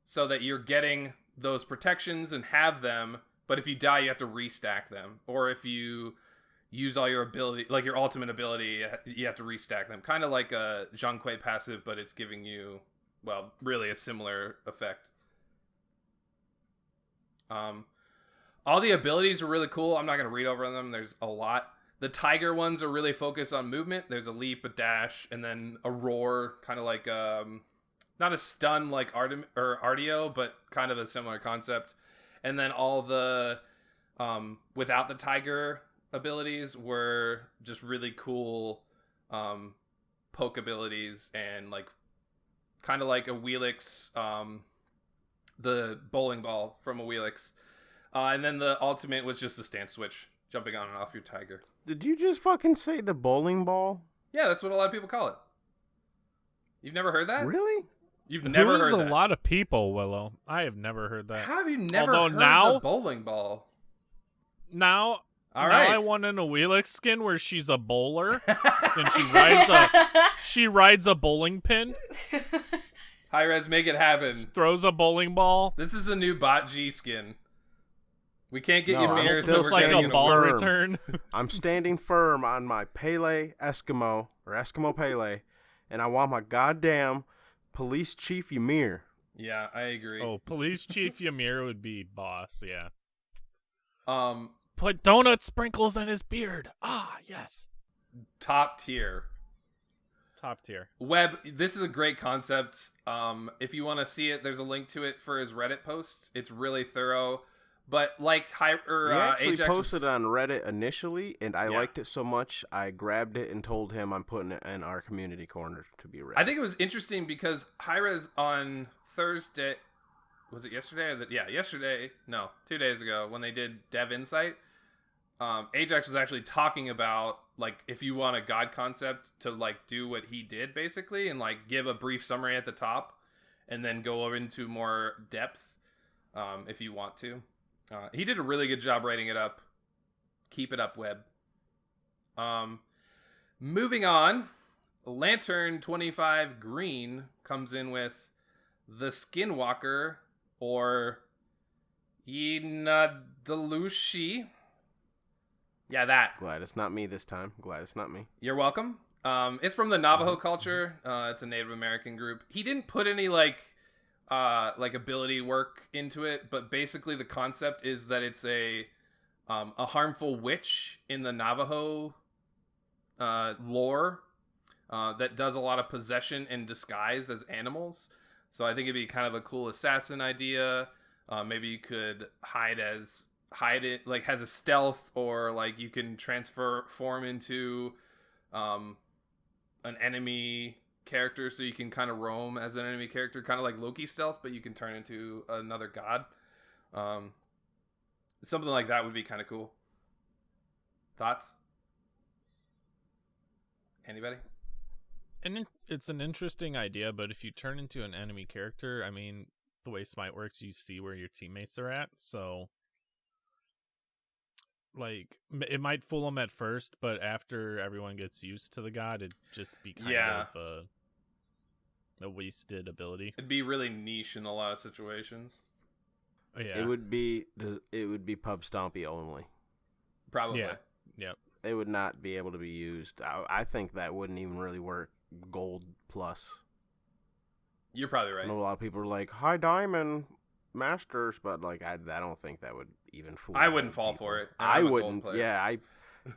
So that you're getting those protections and have them, but if you die, you have to restack them. Or if you use all your ability, like your ultimate ability, you have to restack them. Kind of like a Zhonghui passive, but it's giving you, well, really a similar effect. All the abilities are really cool. I'm not going to read over them. There's a lot. The tiger ones are really focused on movement. There's a leap, a dash, and then a roar, kind of like not a stun like Artio, but kind of a similar concept. And then all the without the tiger abilities were just really cool poke abilities and like kind of like a Wheelix, the bowling ball from a Wheelix. And then the ultimate was just the stance switch, jumping on and off your tiger. Did you just fucking say the bowling ball? Yeah, that's what a lot of people call it. You've never heard that? Really? You've never heard that? There's a lot of people, Willow. I have never heard that. How have you never Although heard now, the bowling ball? Now, all right. I want in a Wheelix skin where she's a bowler and she rides a bowling pin. Hi-Res, make it happen. Throws a bowling ball. This is the new Bot G skin. We can't get you mirrors. Still so like a ball firm. return. I'm standing firm on my Pele Eskimo, or Eskimo Pele, and I want my goddamn Police Chief Ymir. Yeah, I agree. Oh, Police Chief Ymir would be boss, yeah. Put donut sprinkles in his beard. Ah, yes. Top tier. Top tier. Webb, this is a great concept. If you want to see it, there's a link to it for his Reddit post. It's really thorough. But like he actually Ajax posted it on Reddit initially, and I liked it so much, I grabbed it and told him I'm putting it in our community corner to be read. I think it was interesting because Hi-Rez on Thursday, was it yesterday? Yesterday. No, 2 days ago when they did Dev Insight, Ajax was actually talking about like if you want a god concept to like do what he did basically and like give a brief summary at the top and then go over into more depth if you want to. He did a really good job writing it up. Keep it up, Webb. Moving on, Lantern 25 Green comes in with the Skinwalker, or Yinadalushi. Yeah, that. Glad it's not me this time. Glad it's not me. You're welcome. It's from the Navajo culture. It's a Native American group. He didn't put any like ability work into it, but basically the concept is that it's a harmful witch in the Navajo lore that does a lot of possession and disguise as animals. So I think it'd be kind of a cool assassin idea. Maybe you could hide it like has a stealth, or like you can form into a an enemy character, so you can kind of roam as an enemy character, kind of like Loki stealth, but you can turn into another god. Something like that would be kind of cool. Thoughts? Anybody? And it's an interesting idea, but if you turn into an enemy character, I mean, the way Smite works, you see where your teammates are at, so like it might fool them at first, but after everyone gets used to the god, it'd just be kind of a wasted ability. It'd be really niche in a lot of situations. Oh, yeah. It would be pub stompy only. Probably. Yeah. Yep. It would not be able to be used. I think that wouldn't even really work gold plus. You're probably right. I know a lot of people are like high diamond masters, but like I don't think that would even fool. I wouldn't fall for it. I wouldn't. Yeah,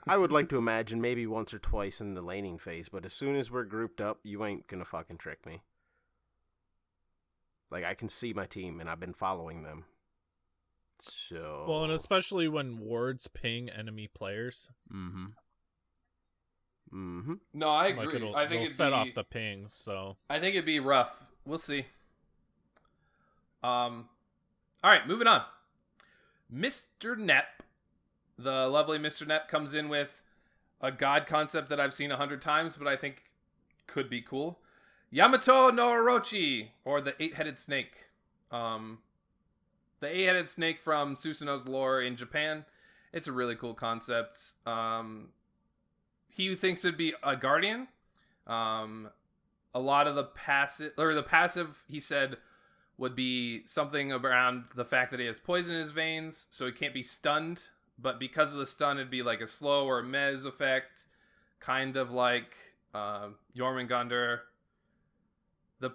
I would like to imagine maybe once or twice in the laning phase, but as soon as we're grouped up, you ain't gonna fucking trick me. Like I can see my team and I've been following them. So well, and especially when wards ping enemy players. Mm-hmm. No, I agree. Like I think it'll set off the pings, so I think it'd be rough. We'll see. All right, moving on. Mr. Nep, the lovely Mr. Nep, comes in with a god concept that I've seen 100 times, but I think could be cool. Yamato no Orochi, or the eight-headed snake. The eight-headed snake from Susanoo's lore in Japan. It's a really cool concept. He thinks it'd be a guardian. A lot of the passive, he said, would be something around the fact that he has poison in his veins, so he can't be stunned. But because of the stun, it'd be like a slow or a mez effect, kind of like Jormungandr. The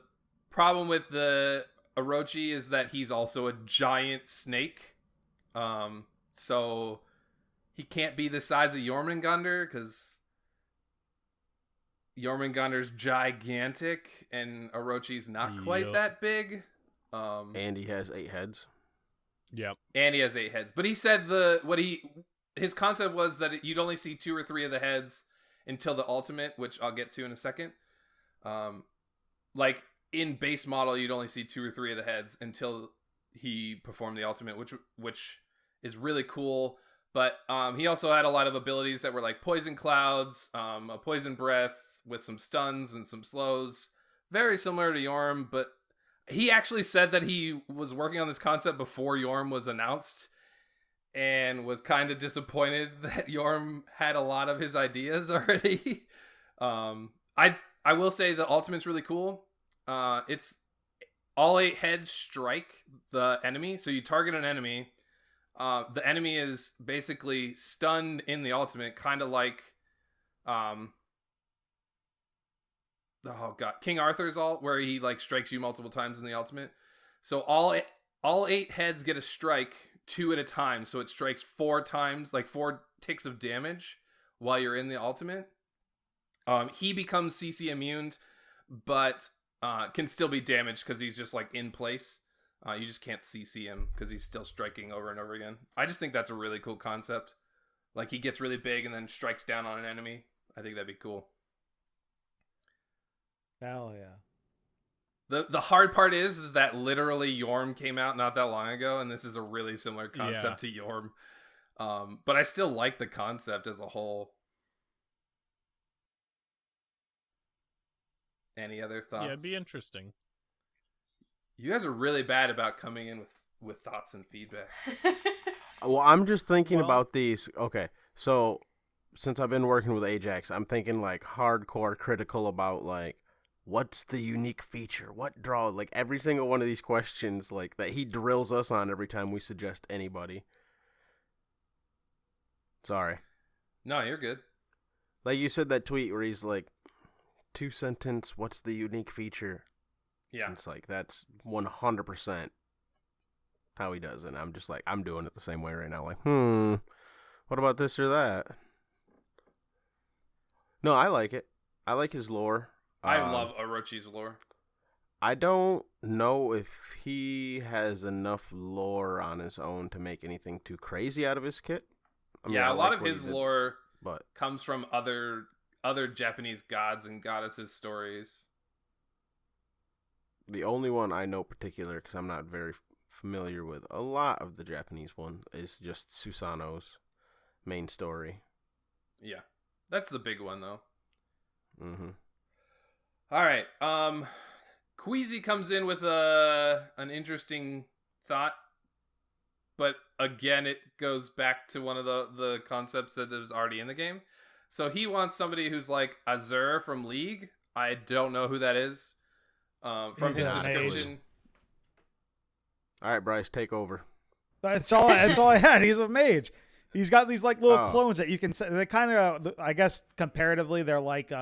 problem with the Orochi is that he's also a giant snake. So he can't be the size of Jormungandr because Jormungandr's gigantic and Orochi's not quite that big. And he has 8 heads. yep. And he has 8 heads. But he said his concept was that you'd only see 2 or 3 of the heads until the ultimate, which I'll get to in a second. Like in base model, you'd only see 2 or 3 of the heads until he performed the ultimate, which is really cool. But he also had a lot of abilities that were like poison clouds, a poison breath with some stuns and some slows, very similar to Yorm. But he actually said that he was working on this concept before Yorm was announced, and was kind of disappointed that Yorm had a lot of his ideas already. I will say the ultimate's really cool. It's all 8 heads strike the enemy, so you target an enemy. The enemy is basically stunned in the ultimate, kind of like, King Arthur's ult, where he like strikes you multiple times in the ultimate. So all 8 heads get a strike 2 at a time, so it strikes 4 times, like 4 ticks of damage while you're in the ultimate. He becomes CC immune, but can still be damaged because he's just like in place. You just can't CC him because he's still striking over and over again. I just think that's a really cool concept. Like he gets really big and then strikes down on an enemy. I think that'd be cool. Hell yeah. The hard part is that literally Yorm came out not that long ago, and this is a really similar concept to Yorm. But I still like the concept as a whole. Any other thoughts? Yeah, it'd be interesting. You guys are really bad about coming in with thoughts and feedback. Well, I'm just thinking about these. Okay, so since I've been working with Ajax, I'm thinking like hardcore critical about like, what's the unique feature? What draw? Like every single one of these questions, like that he drills us on every time we suggest anybody. Sorry. No, you're good. Like you said that tweet where he's like, 2-sentence, what's the unique feature? Yeah. And it's like, that's 100% how he does it. I'm just like, I'm doing it the same way right now. Like, what about this or that? No, I like it. I like his lore. I love Orochi's lore. I don't know if he has enough lore on his own to make anything too crazy out of his kit. I mean, yeah, I a lot like of what his he did, lore but comes from other other Japanese gods and goddesses stories. The only one I know particular, because I'm not very familiar with a lot of the Japanese one, is just Susanoo's main story. Yeah, that's the big one though. Mm-hmm. All right. Queasy comes in with an interesting thought, but again, it goes back to one of the concepts that is already in the game. So he wants somebody who's like Azure from League. I don't know who that is. From He's his a description. mage. All right, Bryce, take over. That's all I had. He's a mage. He's got these like little Oh. clones that you can. They kind of, I guess, comparatively, they're like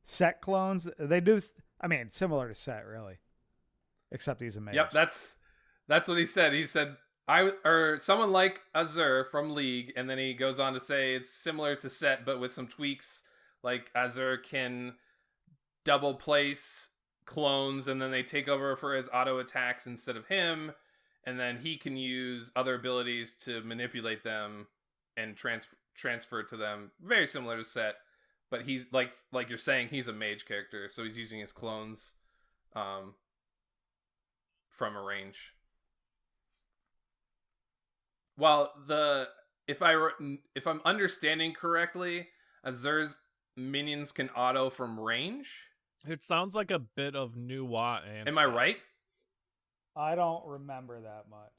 Set clones. They do. I mean, similar to Set, really, except he's a mage. Yep, that's what he said. He said someone like Azure from League, and then he goes on to say it's similar to Set, but with some tweaks. Like Azure can double place clones, and then they take over for his auto attacks instead of him, and then he can use other abilities to manipulate them and transfer to them. Very similar to Set, but he's like you're saying, he's a mage character, so he's using his clones from a range. While if I'm understanding correctly, Azure's minions can auto from range. It sounds like a bit of Nuwa and Am I Set. right? I don't remember that much.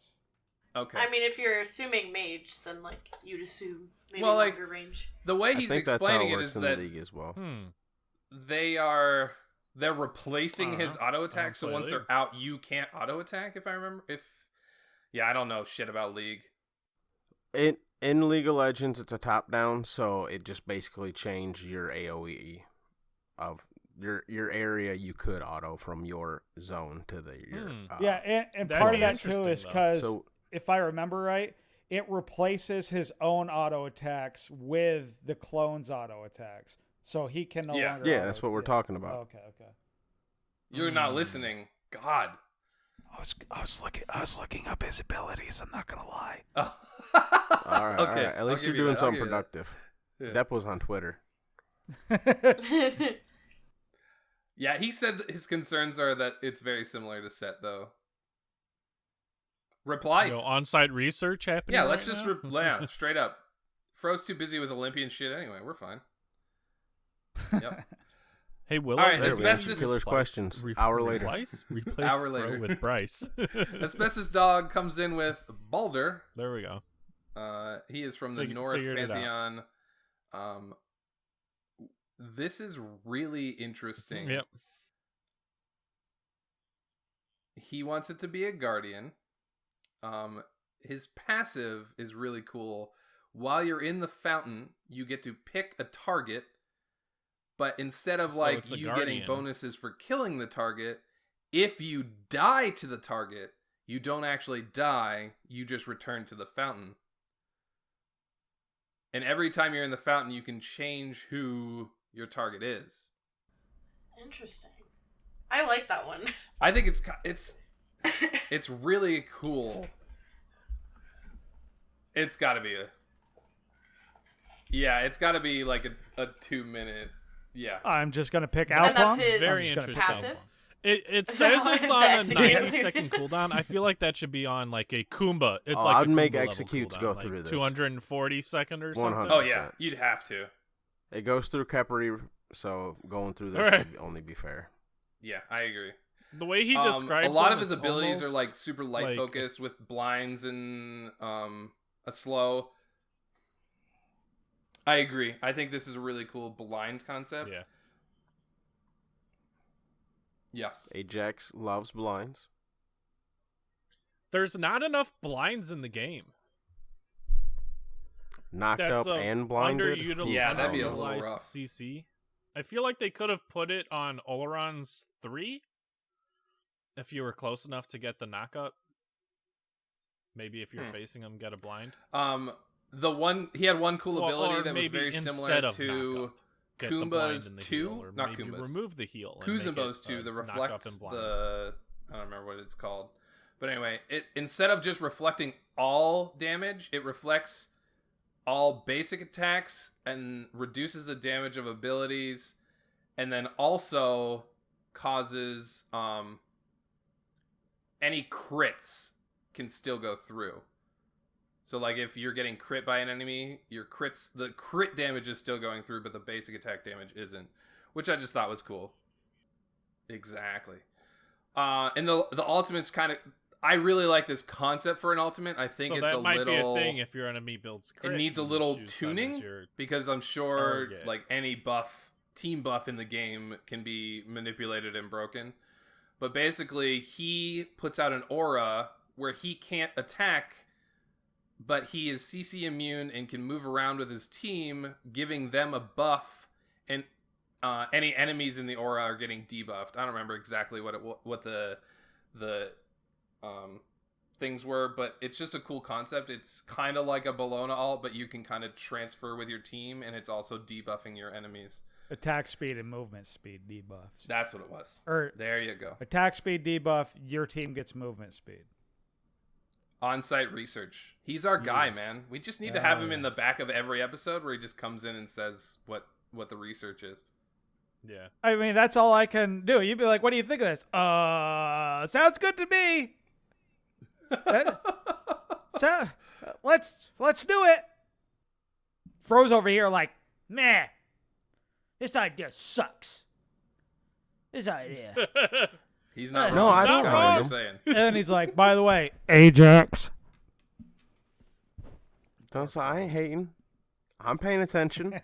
Okay. I mean, if you're assuming mage, then like you'd assume maybe Well, like, longer range. The way I he's think that's how explaining it it works is in that the league as well. they're replacing his auto attack, don't so play once League. they're out, you can't auto attack. If I remember, I don't know shit about League. In League of Legends, it's a top down, so it just basically changed your AOE of your area. You could auto from your zone to your Yeah, and That'd part be of that too interesting, is though. because So if I remember right, it replaces his own auto attacks with the clone's auto attacks, so he can no Yeah. longer. yeah, that's what we're talking about. Okay. You're not listening. God. I was looking up his abilities. I'm not gonna lie. Oh. All right, Okay. At least I'll you're give you doing that. I'll something give you that. productive. Yeah. Depp was on Twitter. Yeah, he said that his concerns are that it's very similar to Set, though. Reply. On-site research happening. Yeah, let's right just now? straight up. Fro's too busy with Olympian shit anyway. We're fine. Yep. Hey, Willow. All right, There we go. Asbestos- Killer's questions. Hour later. Replace Hour Fro later. with Bryce. Asbestos Dog comes in with Balder. There we go. He is from the Norse Figured it out. pantheon. This is really interesting. Yep. He wants it to be a guardian. His passive is really cool. While you're in the fountain, you get to pick a target, but instead of So like it's a you getting guardian. bonuses for killing the target, if you die to the target, you don't actually die, you just return to the fountain. And every time you're in the fountain, you can change who your target is. Interesting. I like that one. I think it's really cool. It's got to be it's got to be like a 2-minute. Yeah. I'm just gonna pick And that's Alpong. his Very I'm just gonna interesting. passive? It says it's on a That's 90-second cooldown. I feel like that should be on like a Kumba. It's like I'd a make Kumba level executes cooldown, go like through this. 240-second or something. 100. Oh yeah, you'd have to. It goes through Khepri, so going through this Right. would only be fair. Yeah, I agree. The way he describes a lot them, of his it's abilities are almost like super light like- focused with blinds and a slow. I agree. I think this is a really cool blind concept. Yeah. Yes. Ajax loves blinds. There's not enough blinds in the game. Knocked That's up and blinded. Yeah, that'd be a little underutilized rough. CC. I feel like they could have put it on Oleron's 3 if you were close enough to get the knockup. Maybe if you're facing him, get a blind. He had one cool Well, ability or that was maybe very similar instead of to knockup, get the blind Kumba's and the 2, heal, or not maybe Kumba's. remove the heal. and make Kuzumbo's it 2, the knockup reflect and blind. I don't remember what it's called. But anyway, it instead of just reflecting all damage, it reflects all basic attacks and reduces the damage of abilities, and then also causes any crits can still go through. So like if you're getting crit by an enemy, the crit damage is still going through, but the basic attack damage isn't, which I just thought was cool. Exactly. And the ultimate's kind of, I really like this concept for an ultimate. I think so it's that a might little, be a thing if your enemy builds crit. it needs a little tuning, because I'm sure target. like any team buff in the game can be manipulated and broken. But basically, he puts out an aura where he can't attack, but he is CC immune and can move around with his team, giving them a buff, and any enemies in the aura are getting debuffed. I don't remember exactly what the things were, but it's just a cool concept. It's kind of like a Bologna ult, but you can kind of transfer with your team, and it's also debuffing your enemies. Attack speed and movement speed debuffs. That's what it was. Or there you go. Attack speed debuff, your team gets movement speed. On-site research. He's our guy, man. We just need to have him in the back of every episode where he just comes in and says what the research is. Yeah. I mean, that's all I can do. You'd be like, what do you think of this? Sounds good to me. Let's do it. Fro's over here like, meh. This idea sucks. This idea. He's not no, wrong. I don't know mind what him. you're saying. And he's like, by the way, Ajax. Don't say I ain't hating. I'm paying attention.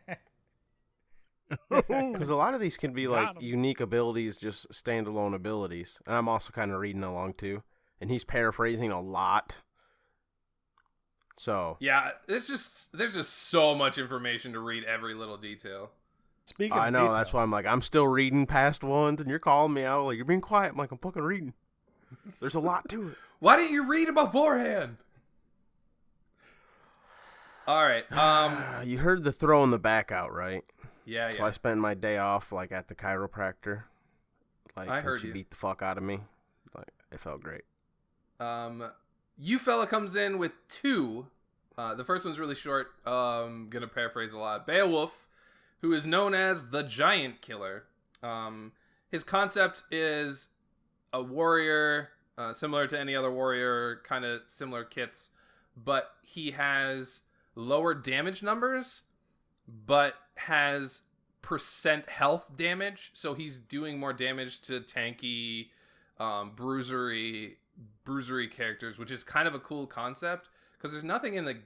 Because a lot of these can be like unique abilities, just standalone abilities. And I'm also kind of reading along too. And he's paraphrasing a lot. So yeah, there's just so much information to read every little detail. Speaking I of know, detail, that's why I'm like, I'm still reading past ones, and you're calling me out like you're being quiet. I'm like, I'm fucking reading. There's a lot to it. Why didn't you read it beforehand? All right. You heard the throwing the back out, right? Yeah, So yeah. I spent my day off like at the chiropractor. Like I heard she you. beat the fuck out of me. Like it felt great. You fella comes in with two. The first one's really short. Gonna paraphrase a lot. Beowulf, who is known as the Giant Killer. His concept is a warrior, similar to any other warrior, kind of similar kits, but he has lower damage numbers, but has percent health damage, so he's doing more damage to tanky, bruisery characters, which is kind of a cool concept, because there's nothing in the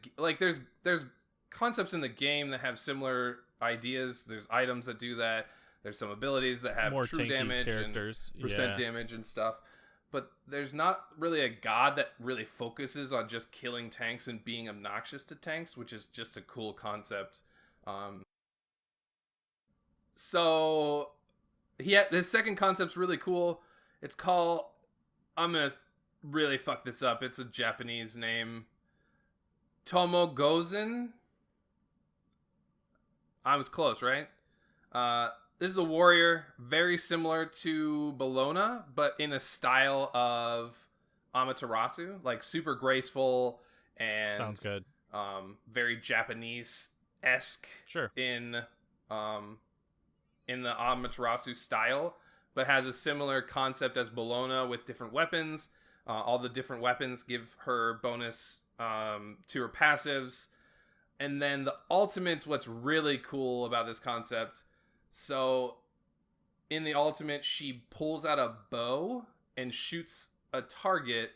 there's concepts in the game that have similar ideas. There's items that do that. There's some abilities that have more true damage characters. and percent damage and stuff. But there's not really a god that really focuses on just killing tanks and being obnoxious to tanks, which is just a cool concept. So this second concept's really cool. It's called, I'm gonna really fuck this up. It's a Japanese name. Tomogozen. I was close, right? This is a warrior very similar to Bologna, but in a style of Amaterasu, like super graceful and sounds good. Very Japanese-esque. Sure. In the Amaterasu style, but has a similar concept as Bologna with different weapons. All the different weapons give her bonus to her passives. And then the ultimate's what's really cool about this concept. So in the ultimate, she pulls out a bow and shoots a target.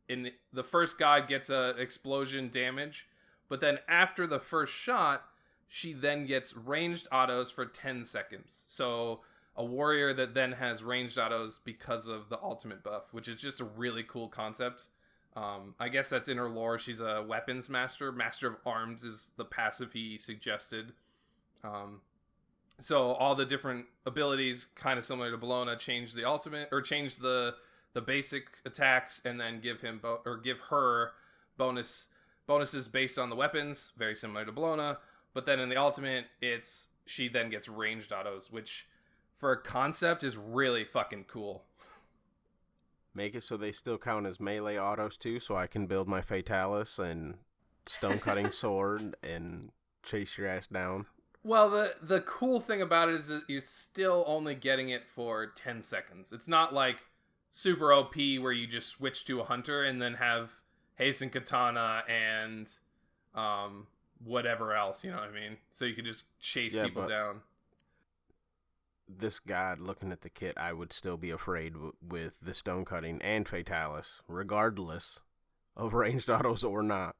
And the first guy gets a explosion damage. But then after the first shot, she then gets ranged autos for 10 seconds. So a warrior that then has ranged autos because of the ultimate buff, which is just a really cool concept. I guess that's in her lore. She's a weapons master. Master of Arms is the passive he suggested. So all the different abilities, kind of similar to Bologna, change the ultimate, or change the basic attacks, and then give her bonuses based on the weapons, very similar to Bologna. But then in the ultimate, she then gets ranged autos, which for a concept is really fucking cool. Make it so they still count as melee autos too, so I can build my Fatalis and stone cutting sword and chase your ass down. Well, the cool thing about it is that you're still only getting it for 10 seconds. It's not like super OP where you just switch to a hunter and then have hasten katana and whatever else, you know what I mean? So you can just chase people down. This guy, looking at the kit, I would still be afraid with the stone cutting and fatalis, regardless of ranged autos or not.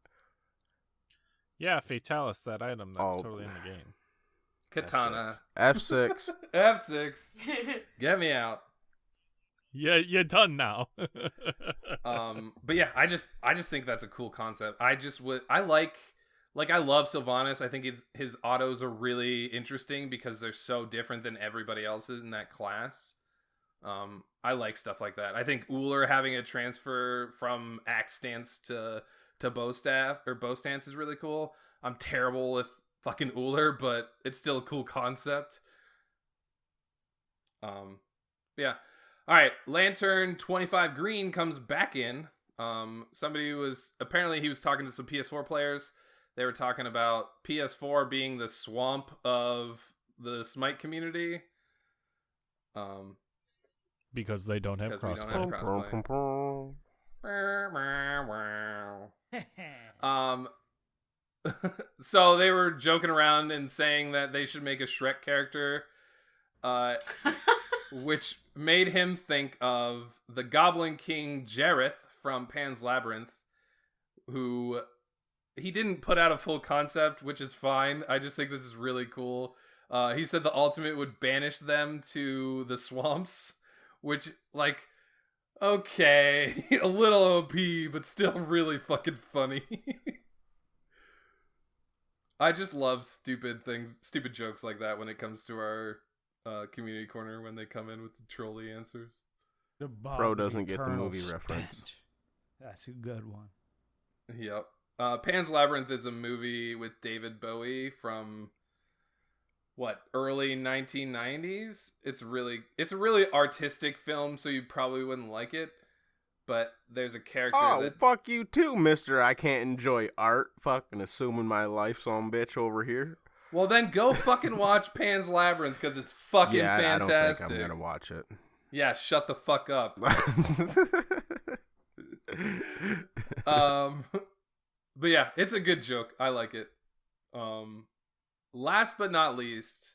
Yeah, fatalis, that item that's totally in the game. Katana. F6. F6. Get me out. Yeah, you're done now. But yeah, I just think that's a cool concept. I love Sylvanas. I think his autos are really interesting because they're so different than everybody else's in that class. I like stuff like that. I think Uller having a transfer from axe stance to bow stance is really cool. I'm terrible with fucking Uller, but it's still a cool concept. Yeah. All right, Lantern 25 Green comes back in. He was talking to some PS4 players. They were talking about PS4 being the swamp of the Smite community. Because they don't have crossplay. So they were joking around and saying that they should make a Shrek character, which made him think of the Goblin King Jareth from Pan's Labyrinth, who he didn't put out a full concept, which is fine. I just think this is really cool. He said the ultimate would banish them to the swamps, which, like, okay, a little OP, but still really fucking funny. I just love stupid jokes like that when it comes to our community corner when they come in with the trolley answers. Fro doesn't get the movie reference. That's a good one. Yep. Pan's Labyrinth is a movie with David Bowie from early 1990s. It's a really artistic film, so you probably wouldn't like it. But there's a character fuck you too, mister. I can't enjoy art. Fucking assuming my life's on bitch over here. Well, then go fucking watch Pan's Labyrinth, because it's fucking fantastic. I don't think I'm gonna watch it. Yeah, shut the fuck up. But yeah, it's a good joke. I like it. Last but not least,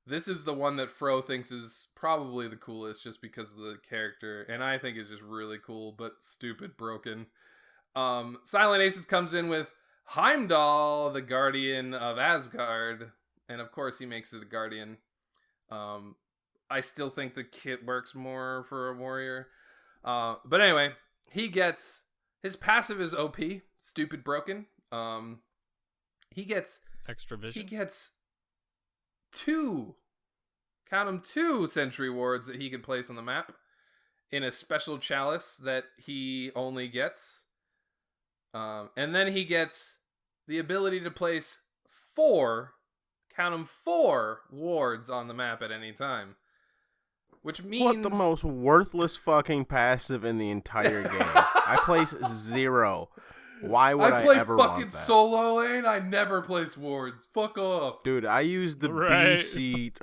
this is the one that Fro thinks is probably the coolest just because of the character, and I think is just really cool, but stupid broken. Silent Aces comes in with Heimdall, the guardian of Asgard, and of course he makes it a guardian. I still think the kit works more for a warrior. But anyway, his passive is OP, stupid broken. He gets extra vision. He gets two sentry wards that he can place on the map in a special chalice that he only gets. And then he gets the ability to place 4 wards on the map at any time. Which means... What the most worthless fucking passive in the entire game. I place 0. Why would I ever want that? I play fucking solo lane. I never place wards. Fuck off. Dude, I use the BDC.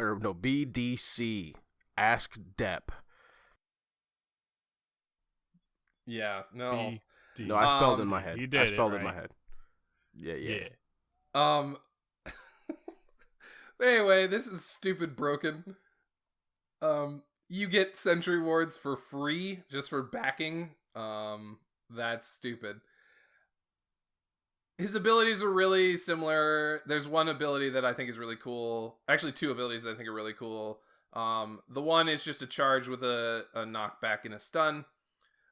Ask Depp. Yeah, no. No, I spelled it in my head. You did I spelled it in right. my head. Yeah. Anyway, this is stupid broken. You get sentry wards for free just for backing. That's stupid. His abilities are really similar. There's one ability that I think is really cool. Actually, 2 abilities that I think are really cool. The one is just a charge with a knockback and a stun.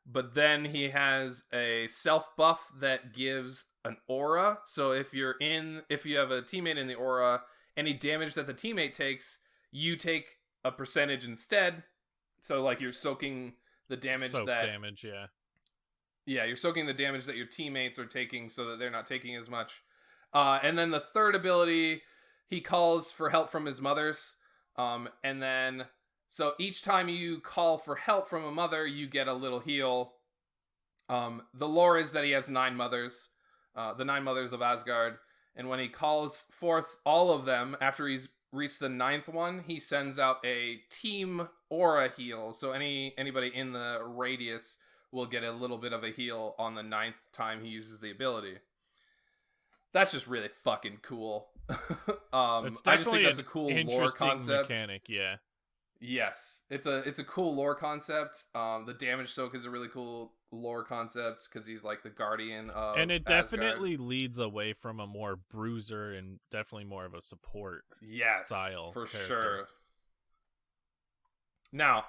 But then he has a self buff that gives an aura. So if you have a teammate in the aura, any damage that the teammate takes, you take a percentage instead. So like you're soaking the damage damage, yeah. Yeah, you're soaking the damage that your teammates are taking so that they're not taking as much. And then the third ability, he calls for help from his mothers. And then, so each time you call for help from a mother, you get a little heal. The lore is that he has 9 mothers. the 9 mothers of Asgard. And when he calls forth all of them, after he's reached the 9th one, he sends out a team aura heal. So anybody in the radius will get a little bit of a heal on the 9th time he uses the ability. That's just really fucking cool. I just think that's a cool lore concept. Mechanic, yeah. Yes, it's a cool lore concept. The damage soak is a really cool lore concept because he's like the guardian of and it Asgard. definitely leads away from a more bruiser and definitely more of a support style for character. sure. Now,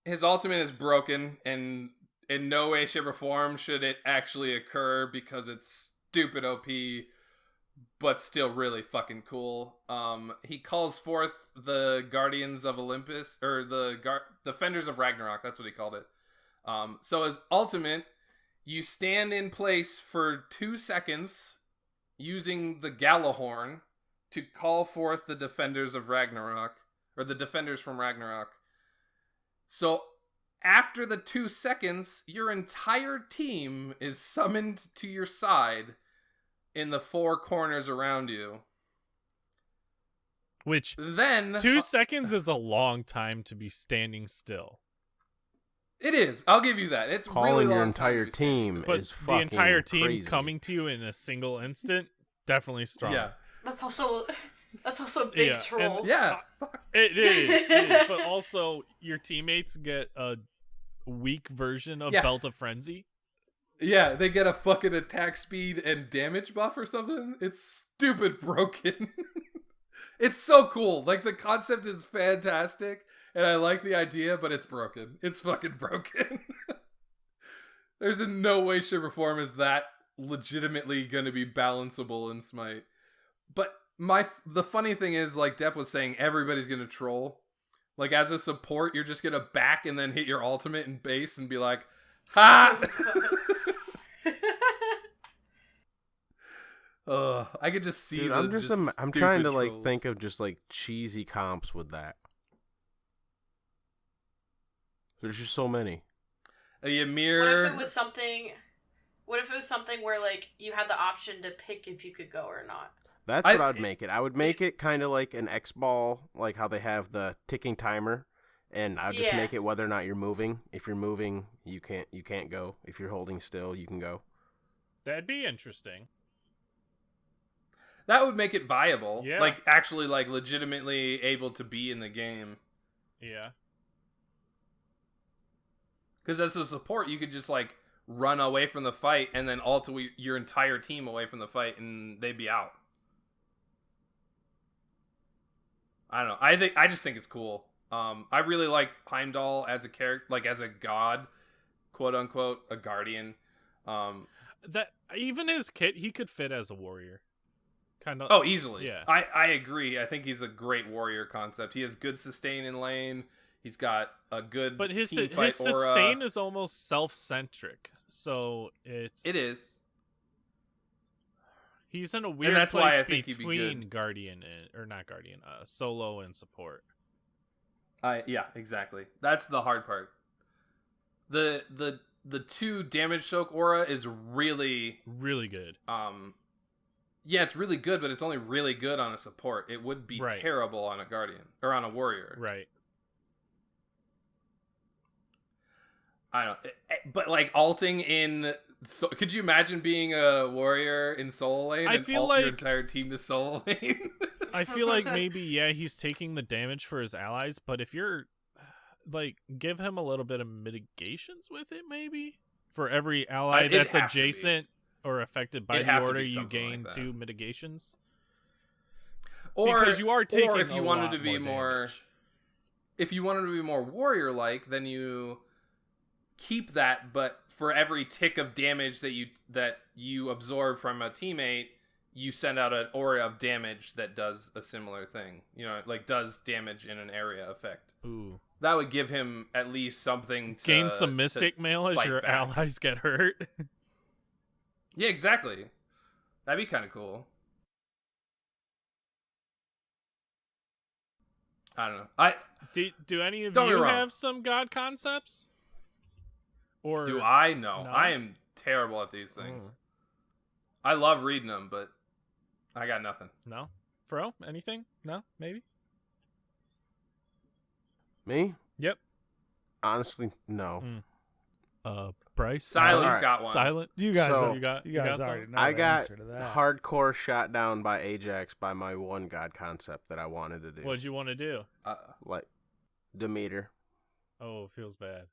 his ultimate is broken, and in no way, shape, or form should it actually occur because it's stupid OP, but still really fucking cool. He calls forth the Guardians of Olympus, or the Defenders of Ragnarok, that's what he called it. So his ultimate, you stand in place for 2 seconds using the Galahorn to call forth the Defenders of Ragnarok, or the Defenders from Ragnarok. So after the 2 seconds, your entire team is summoned to your side in the 4 corners around you. Which, then 2 seconds is a long time to be standing still. It is. I'll give you that. It's calling really long your entire team but is fucking the entire team crazy. coming to you in a single instant, definitely strong. Yeah. That's also a big troll. And, yeah. It is. But also, your teammates get a weak version of Belt of Frenzy. Yeah, they get a fucking attack speed and damage buff or something. It's stupid broken. It's so cool. Like, the concept is fantastic, and I like the idea, but it's broken. It's fucking broken. There's in no way, shape, or form is that legitimately going to be balanceable in Smite. But the funny thing is, like Depp was saying, everybody's going to troll. Like, as a support, you're just going to back and then hit your ultimate and base and be like, ha! I could just see. Dude, I'm trying to like think of just like cheesy comps with that. There's just so many. A Ymir. What if it was something where like you had the option to pick if you could go or not? That's what I'd make it. I would make it kind of like an X-ball, like how they have the ticking timer, and I'd just make it whether or not you're moving. If you're moving, you can't go. If you're holding still, you can go. That'd be interesting. That would make it viable. Yeah. Like, actually, like, legitimately able to be in the game. Yeah. Because as a support, you could just, like, run away from the fight and then ult your entire team away from the fight and they'd be out. I don't know. I just think it's cool. I really like Heimdall as a character, like, as a god, quote unquote, a guardian. That even his kit, he could fit as a warrior. Kind of. Oh, easily. Yeah. I agree. I think he's a great warrior concept. He has good sustain in lane. He's got a good his teamfight sustain aura. is almost self-centric. So It is. He's in a weird that's place why I think he'd be between good. Guardian or not Guardian, solo and support. Yeah, exactly. That's the hard part. The 2 damage soak aura is really good. Yeah, it's really good, but it's only really good on a support. It would be terrible on a guardian or on a warrior. Right. I don't know. But like ulting in, could you imagine being a warrior in solo lane? I and feel ult like your entire team to solo lane. I feel like maybe he's taking the damage for his allies, but if you're like give him a little bit of mitigations with it, maybe for every ally that's adjacent or affected by the order, you gain like 2 mitigations. Or because you are taking, or if you a wanted lot to be more, if you wanted to be more warrior-like, then you keep that. But for every tick of damage that you absorb from a teammate, you send out an aura of damage that does a similar thing. You know, like does damage in an area effect. Ooh. That would give him at least something to gain some Mystic Mail as your allies get hurt. Yeah, exactly. That'd be kind of cool. I don't know. Do any of you have some god concepts? Or do I? No. I am terrible at these things. I love reading them, but I got nothing. No? Fro? Anything? No? Maybe? Me? Yep. Honestly, no. Bryce? Silent's got one. Silent? You guys, So- You got already something? know I the got answer to that. hardcore shot down by Ajax by my one god concept that I wanted to do. What'd you want to do? Like Demeter. Oh, it feels bad.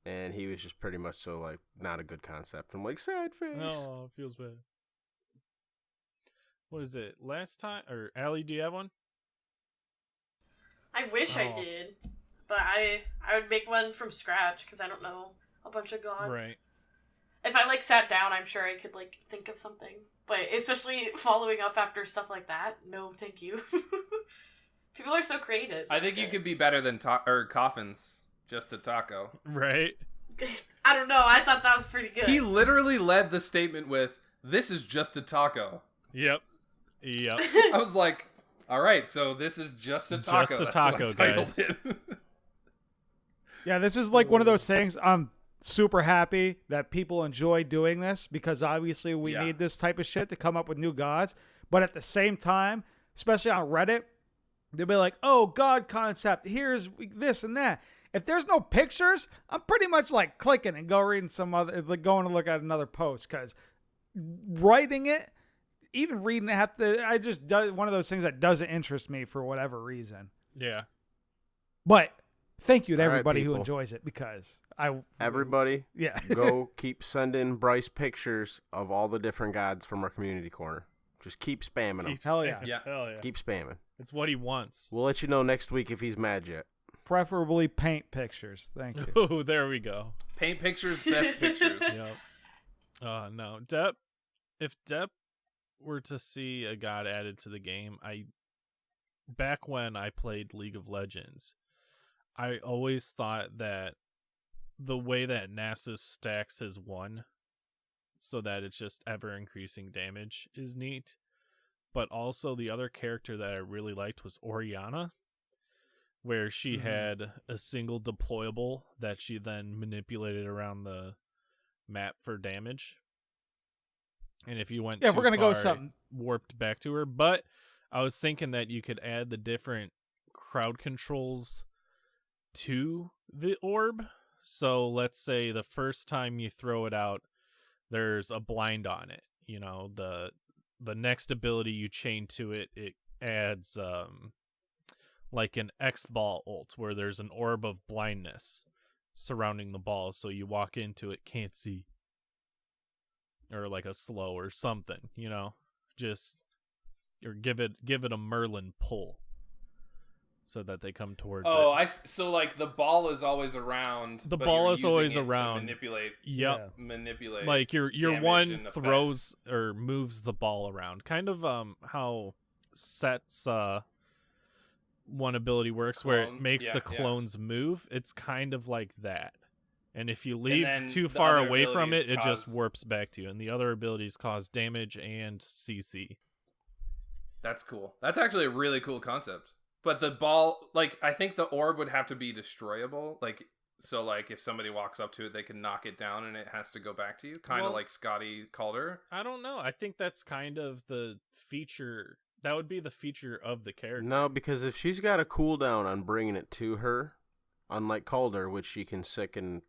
And he was just pretty much so like not a good concept. I'm like, sad face. No, it feels bad. What is it? Last time? Or Allie, do you have one? I wish I Oh. did, but I would make one from scratch because I don't know a bunch of gods. Right. If I like sat down, I'm sure I could like think of something. But especially following up after stuff like that, no, thank you. People are so creative. I think you could be better than Coffins, just a taco. Right. I don't know. I thought that was pretty good. He literally led the statement with, "This is just a taco." Yep. I was like, all right, so this is just a taco. Just a That's what I taco, titled guys. it. Yeah, this is like one of those things. I'm super happy that people enjoy doing this because obviously we Yeah. need this type of shit to come up with new gods. But at the same time, especially on Reddit, they'll be like, "Oh, god concept. Here's this and that." If there's no pictures, I'm pretty much like clicking and go reading some other, like going to look at another post because writing it, even reading it, I just do one of those things that doesn't interest me for whatever reason. Yeah. But thank you to All right, everybody who people. enjoys it because Everybody, yeah. go keep sending Bryce pictures of all the different gods from our community corner. Just keep spamming them. Hell yeah. Yeah. Hell yeah. Keep spamming. It's what he wants. We'll let you know next week if he's mad yet. Preferably paint pictures. Thank you. Oh, there we go. Paint pictures, best pictures. Yep. No. If Depp were to see a god added to the game, back when I played League of Legends, I always thought that the way that Nasus stacks his one so that it's just ever increasing damage is neat. But also the other character that I really liked was Orianna, where she had a single deployable that she then manipulated around the map for damage. And if you went Yeah, too we're gonna go far, something. it warped back to her. But I was thinking that you could add the different crowd controls to the orb. So let's say the first time you throw it out, there's a blind on it. You know, the next ability you chain to it, it adds like an X-ball ult where there's an orb of blindness surrounding the ball, so you walk into it, can't see. Or like a slow or something, you know? Just or give it a Merlin pull so that they come towards it. So like the ball is always around. The but ball you're is always using it to around. manipulate. Yep. Manipulate. Like your damage one and throws or moves the ball around. Kind of how Set's one ability works where it Clone. makes Yeah, the yeah. clones move. It's kind of like that. And if you leave then too the far other away from it, abilities it just cause- warps back to you. And the other abilities cause damage and CC. That's cool. That's actually a really cool concept. But the ball, like, I think the orb would have to be destroyable. Like, so, like, if somebody walks up to it, they can knock it down and it has to go back to you. Kind of Well- like Scotty Calder. I don't know. I think that's kind of the feature. That would be the feature of the character. No, because if she's got a cooldown on bringing it to her, unlike Calder, which she can sick and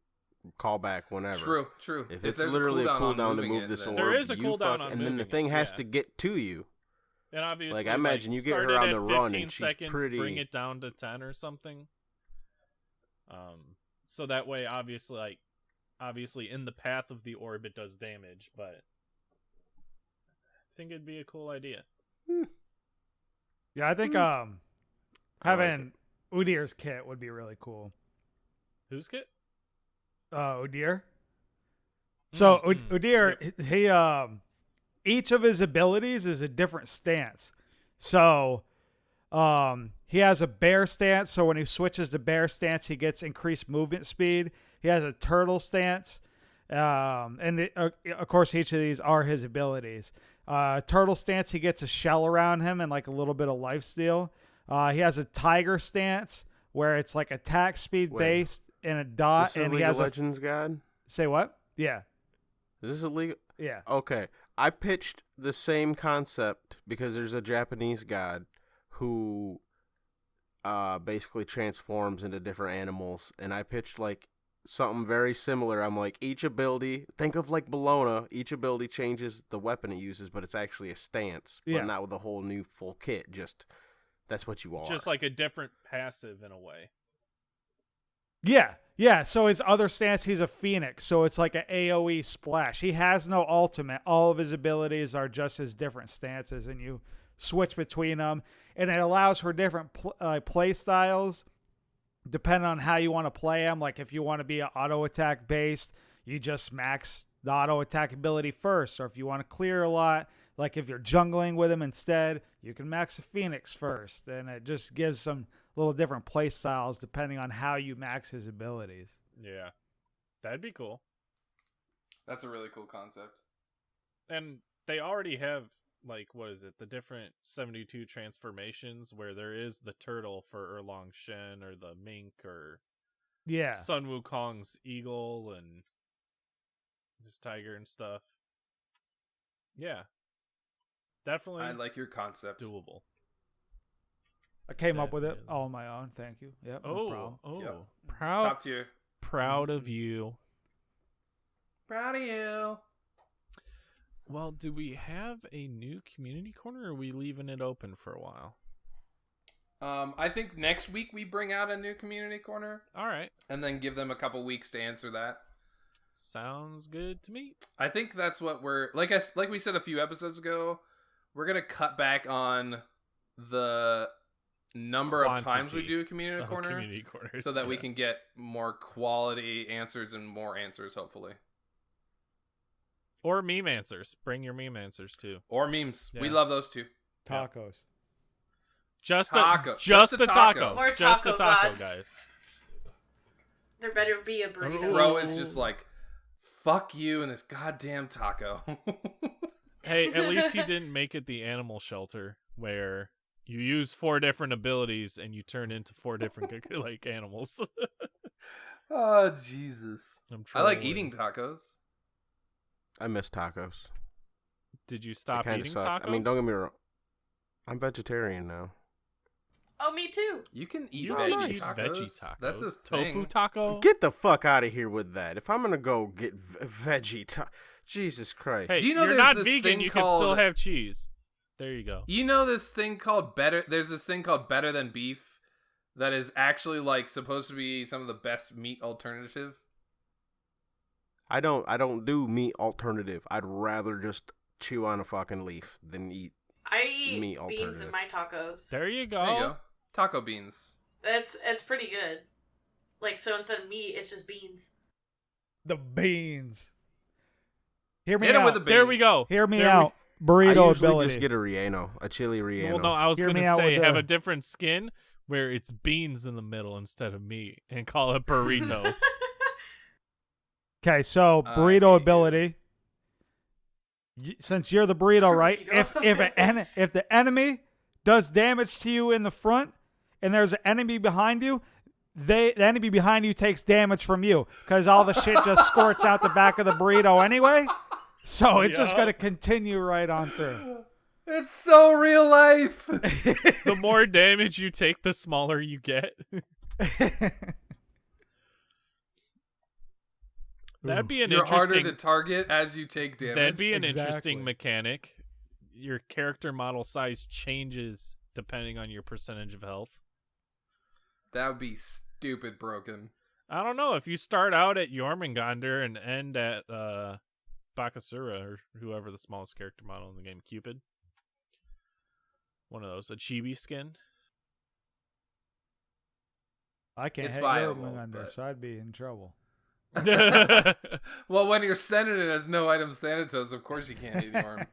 call back whenever. True. If it's there's literally a on cooldown to moving move it, this then- orb, There is a you cooldown fuck, on and then the moving thing it, has yeah. to get to you. And obviously, Like, I imagine you get her started on at the run 15 and she's seconds, pretty- bring it down to 10 or something. So that way, obviously in the path of the orb, it does damage, but I think it'd be a cool idea. Yeah, I think I like having Udir's kit would be really cool. Who's kit? Udir. So Mm, Udir, he each of his abilities is a different stance. So he has a bear stance, so when he switches to bear stance, he gets increased movement speed. He has a turtle stance, and of course, each of these are his abilities. Turtle stance, he gets a shell around him and like a little bit of lifesteal. He has a tiger stance where it's like attack speed Wait. based and a dot, This is and he League has of Legends god? say what? Yeah. Is this illegal? Yeah. Okay. I pitched the same concept because there's a Japanese god who basically transforms into different animals, and I pitched like something very similar. I'm like, each ability, think of like Bologna, each ability changes the weapon it uses, but it's actually a stance, but not with a whole new full kit. Just that's what you are. Just like a different passive in a way. Yeah. Yeah, so his other stance, he's a Phoenix, so it's like an AoE splash. He has no ultimate. All of his abilities are just his different stances, and you switch between them. And it allows for different play styles depending on how you want to play them. Like if you want to be an auto attack based, you just max the auto attack ability first. Or if you want to clear a lot, like if you're jungling with him instead, you can max a Phoenix first. And it just gives some little different play styles depending on how you max his abilities. Yeah, that'd be cool. That's a really cool concept. And they already have, like, what is it, the different 72 transformations where there is the turtle for Erlong Shen or the mink or Sun Wukong's eagle and his tiger and stuff. Yeah, definitely. I like your concept. Doable. I came up with it all on my own. Thank you. Yep. No problem. Yep. Proud. Top tier. Proud of you. Proud of you. Well, do we have a new community corner, or are we leaving it open for a while? I think next week we bring out a new community corner. All right. And then give them a couple weeks to answer that. Sounds good to me. I think that's what we're like we said a few episodes ago, we're gonna cut back on the number of times we do a community corner so that we can get more quality answers and more answers, hopefully. Or meme answers. Bring your meme answers too. Or memes. Yeah. We love those too. Tacos. Just taco. Just a taco. More Just taco a taco, gods. guys. There better be a burrito. Bro is just like, fuck you and this goddamn taco. Hey, at least he didn't make it the animal shelter where you use 4 different abilities and you turn into 4 different like animals. Oh, Jesus. I like trolling. eating tacos. I miss tacos. Did you stop They kinda eating suck. tacos? I mean, don't get me wrong. I'm vegetarian now. Oh, me too. You can eat You veggie, can eat tacos. veggie tacos. That's a tofu thing. taco. Get the fuck out of here with that. If I'm gonna go get veggie Jesus Christ. Hey, Do you know you're there's not this vegan. thing You can still called- have cheese. There you go. You know this thing called better. There's this thing called Better Than Beef that is actually like supposed to be some of the best meat alternative. I don't do meat alternative. I'd rather just chew on a fucking leaf than eat. I eat Meat beans alternative. in my tacos. There you go. There you go. Taco beans. It's pretty good. Like, so instead of meat, it's just beans. The beans. Hear me Hit him out. with the beans. There we go. Hear me There we- out. I Burrito usually ability. just get a relleno, a chili relleno. Well, no, I was Hear going me to out say with have the- a different skin where it's beans in the middle instead of meat and call it burrito. Okay, so I burrito hate you. ability. Since you're the burrito, right? Burrito. If the enemy does damage to you in the front, and there's an enemy behind you, the enemy behind you takes damage from you because all the shit just squirts out the back of the burrito anyway. So it's just Yeah. gonna continue right on through. It's so real life. The more damage you take, the smaller you get. That'd be an You're harder interesting. to target as you take damage. That'd be an Exactly. interesting mechanic. Your character model size changes depending on your percentage of health. That would be stupid broken. I don't know if you start out at Jormungandr and end at Bakasura or whoever the smallest character model in the game, Cupid. One of those, a chibi skin. I can't It's hit viable, your under, but- so I'd be in trouble. Well, when you're sending it as no items Thanatos, of course you can't hit Yorm.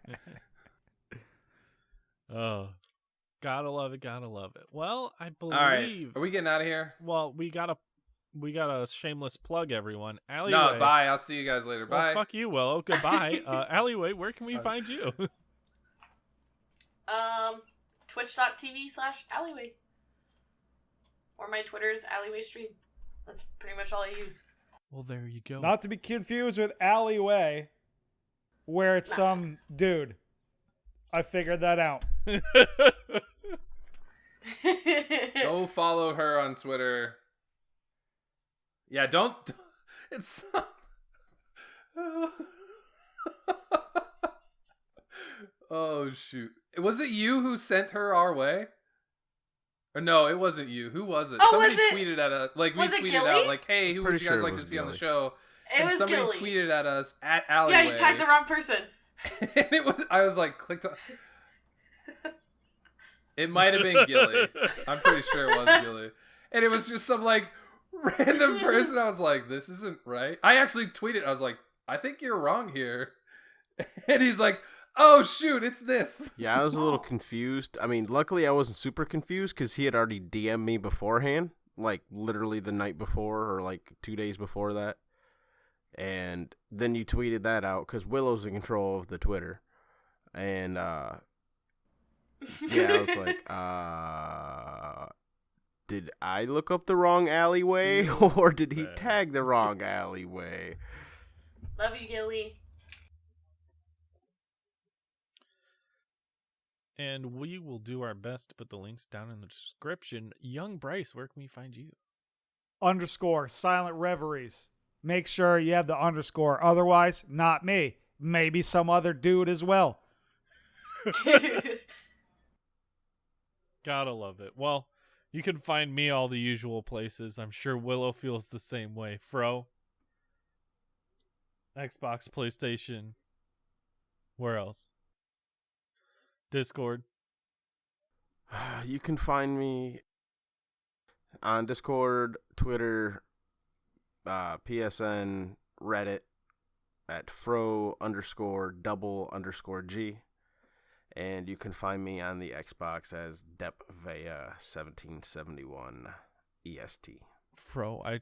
Oh, gotta love it, gotta love it. Well, I believe. All right, are we getting out of here? Well, we got a shameless plug, everyone. Alleyway. No, bye. I'll see you guys later. Well, Bye. fuck you, Willow. Goodbye. Alleyway, where can we find you? Twitch.tv/alleyway. Or my Twitter's alleyway stream. That's pretty much all I use. Well, there you go. Not to be confused with Aliway. where it's some dude. I figured that out. Go follow her on Twitter. Yeah, don't. It's. Oh shoot! Was it you who sent her our way? Or no, it wasn't you. Who was it? Oh, somebody was it? Tweeted at us. Like, we Was it tweeted Gilly? out, like, hey, who would Pretty you guys sure it like to was see on the Gilly. show? It And was somebody Gilly. tweeted at us at Aliway. Yeah, you tagged the wrong person. And I was like, clicked on. It might have been Gilly. I'm pretty sure it was Gilly. And it was just some, like, random person. I was like, this isn't right. I actually tweeted. I was like, I think you're wrong here. And he's like, oh, shoot, it's this. Yeah, I was a little confused. I mean, luckily I wasn't super confused because he had already DM'd me beforehand, like literally the night before or like 2 days before that. And then you tweeted that out because Willow's in control of the Twitter. And, yeah, I was like, did I look up the wrong alleyway or did he tag the wrong alleyway? Love you, Gilly. And we will do our best to put the links down in the description. Young Bryce, where can we find you? _ Silent Reveries. Make sure you have the _. Otherwise, not me. Maybe some other dude as well. Gotta love it. Well, you can find me all the usual places. I'm sure Willow feels the same way. Fro, Xbox, PlayStation. Where else? Discord. You can find me on Discord, Twitter, PSN, Reddit at fro_double_G. And you can find me on the Xbox as DepVea1771 EST. Fro, I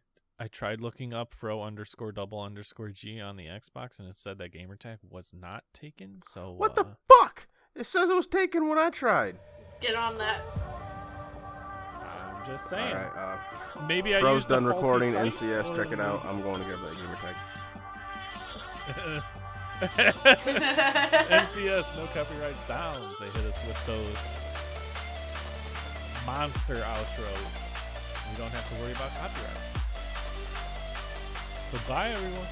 tried looking up fro_double_G on the Xbox and it said that gamertag was not taken. So What the fuck? It says it was taken when I tried. Get on that. I'm just saying. All right, Maybe I Fro's used a done faulty recording site. NCS. Check it out. I'm going to get that gamertag. NCS, no copyright sounds. They hit us with those monster outros. You don't have to worry about copyrights. Goodbye, everyone.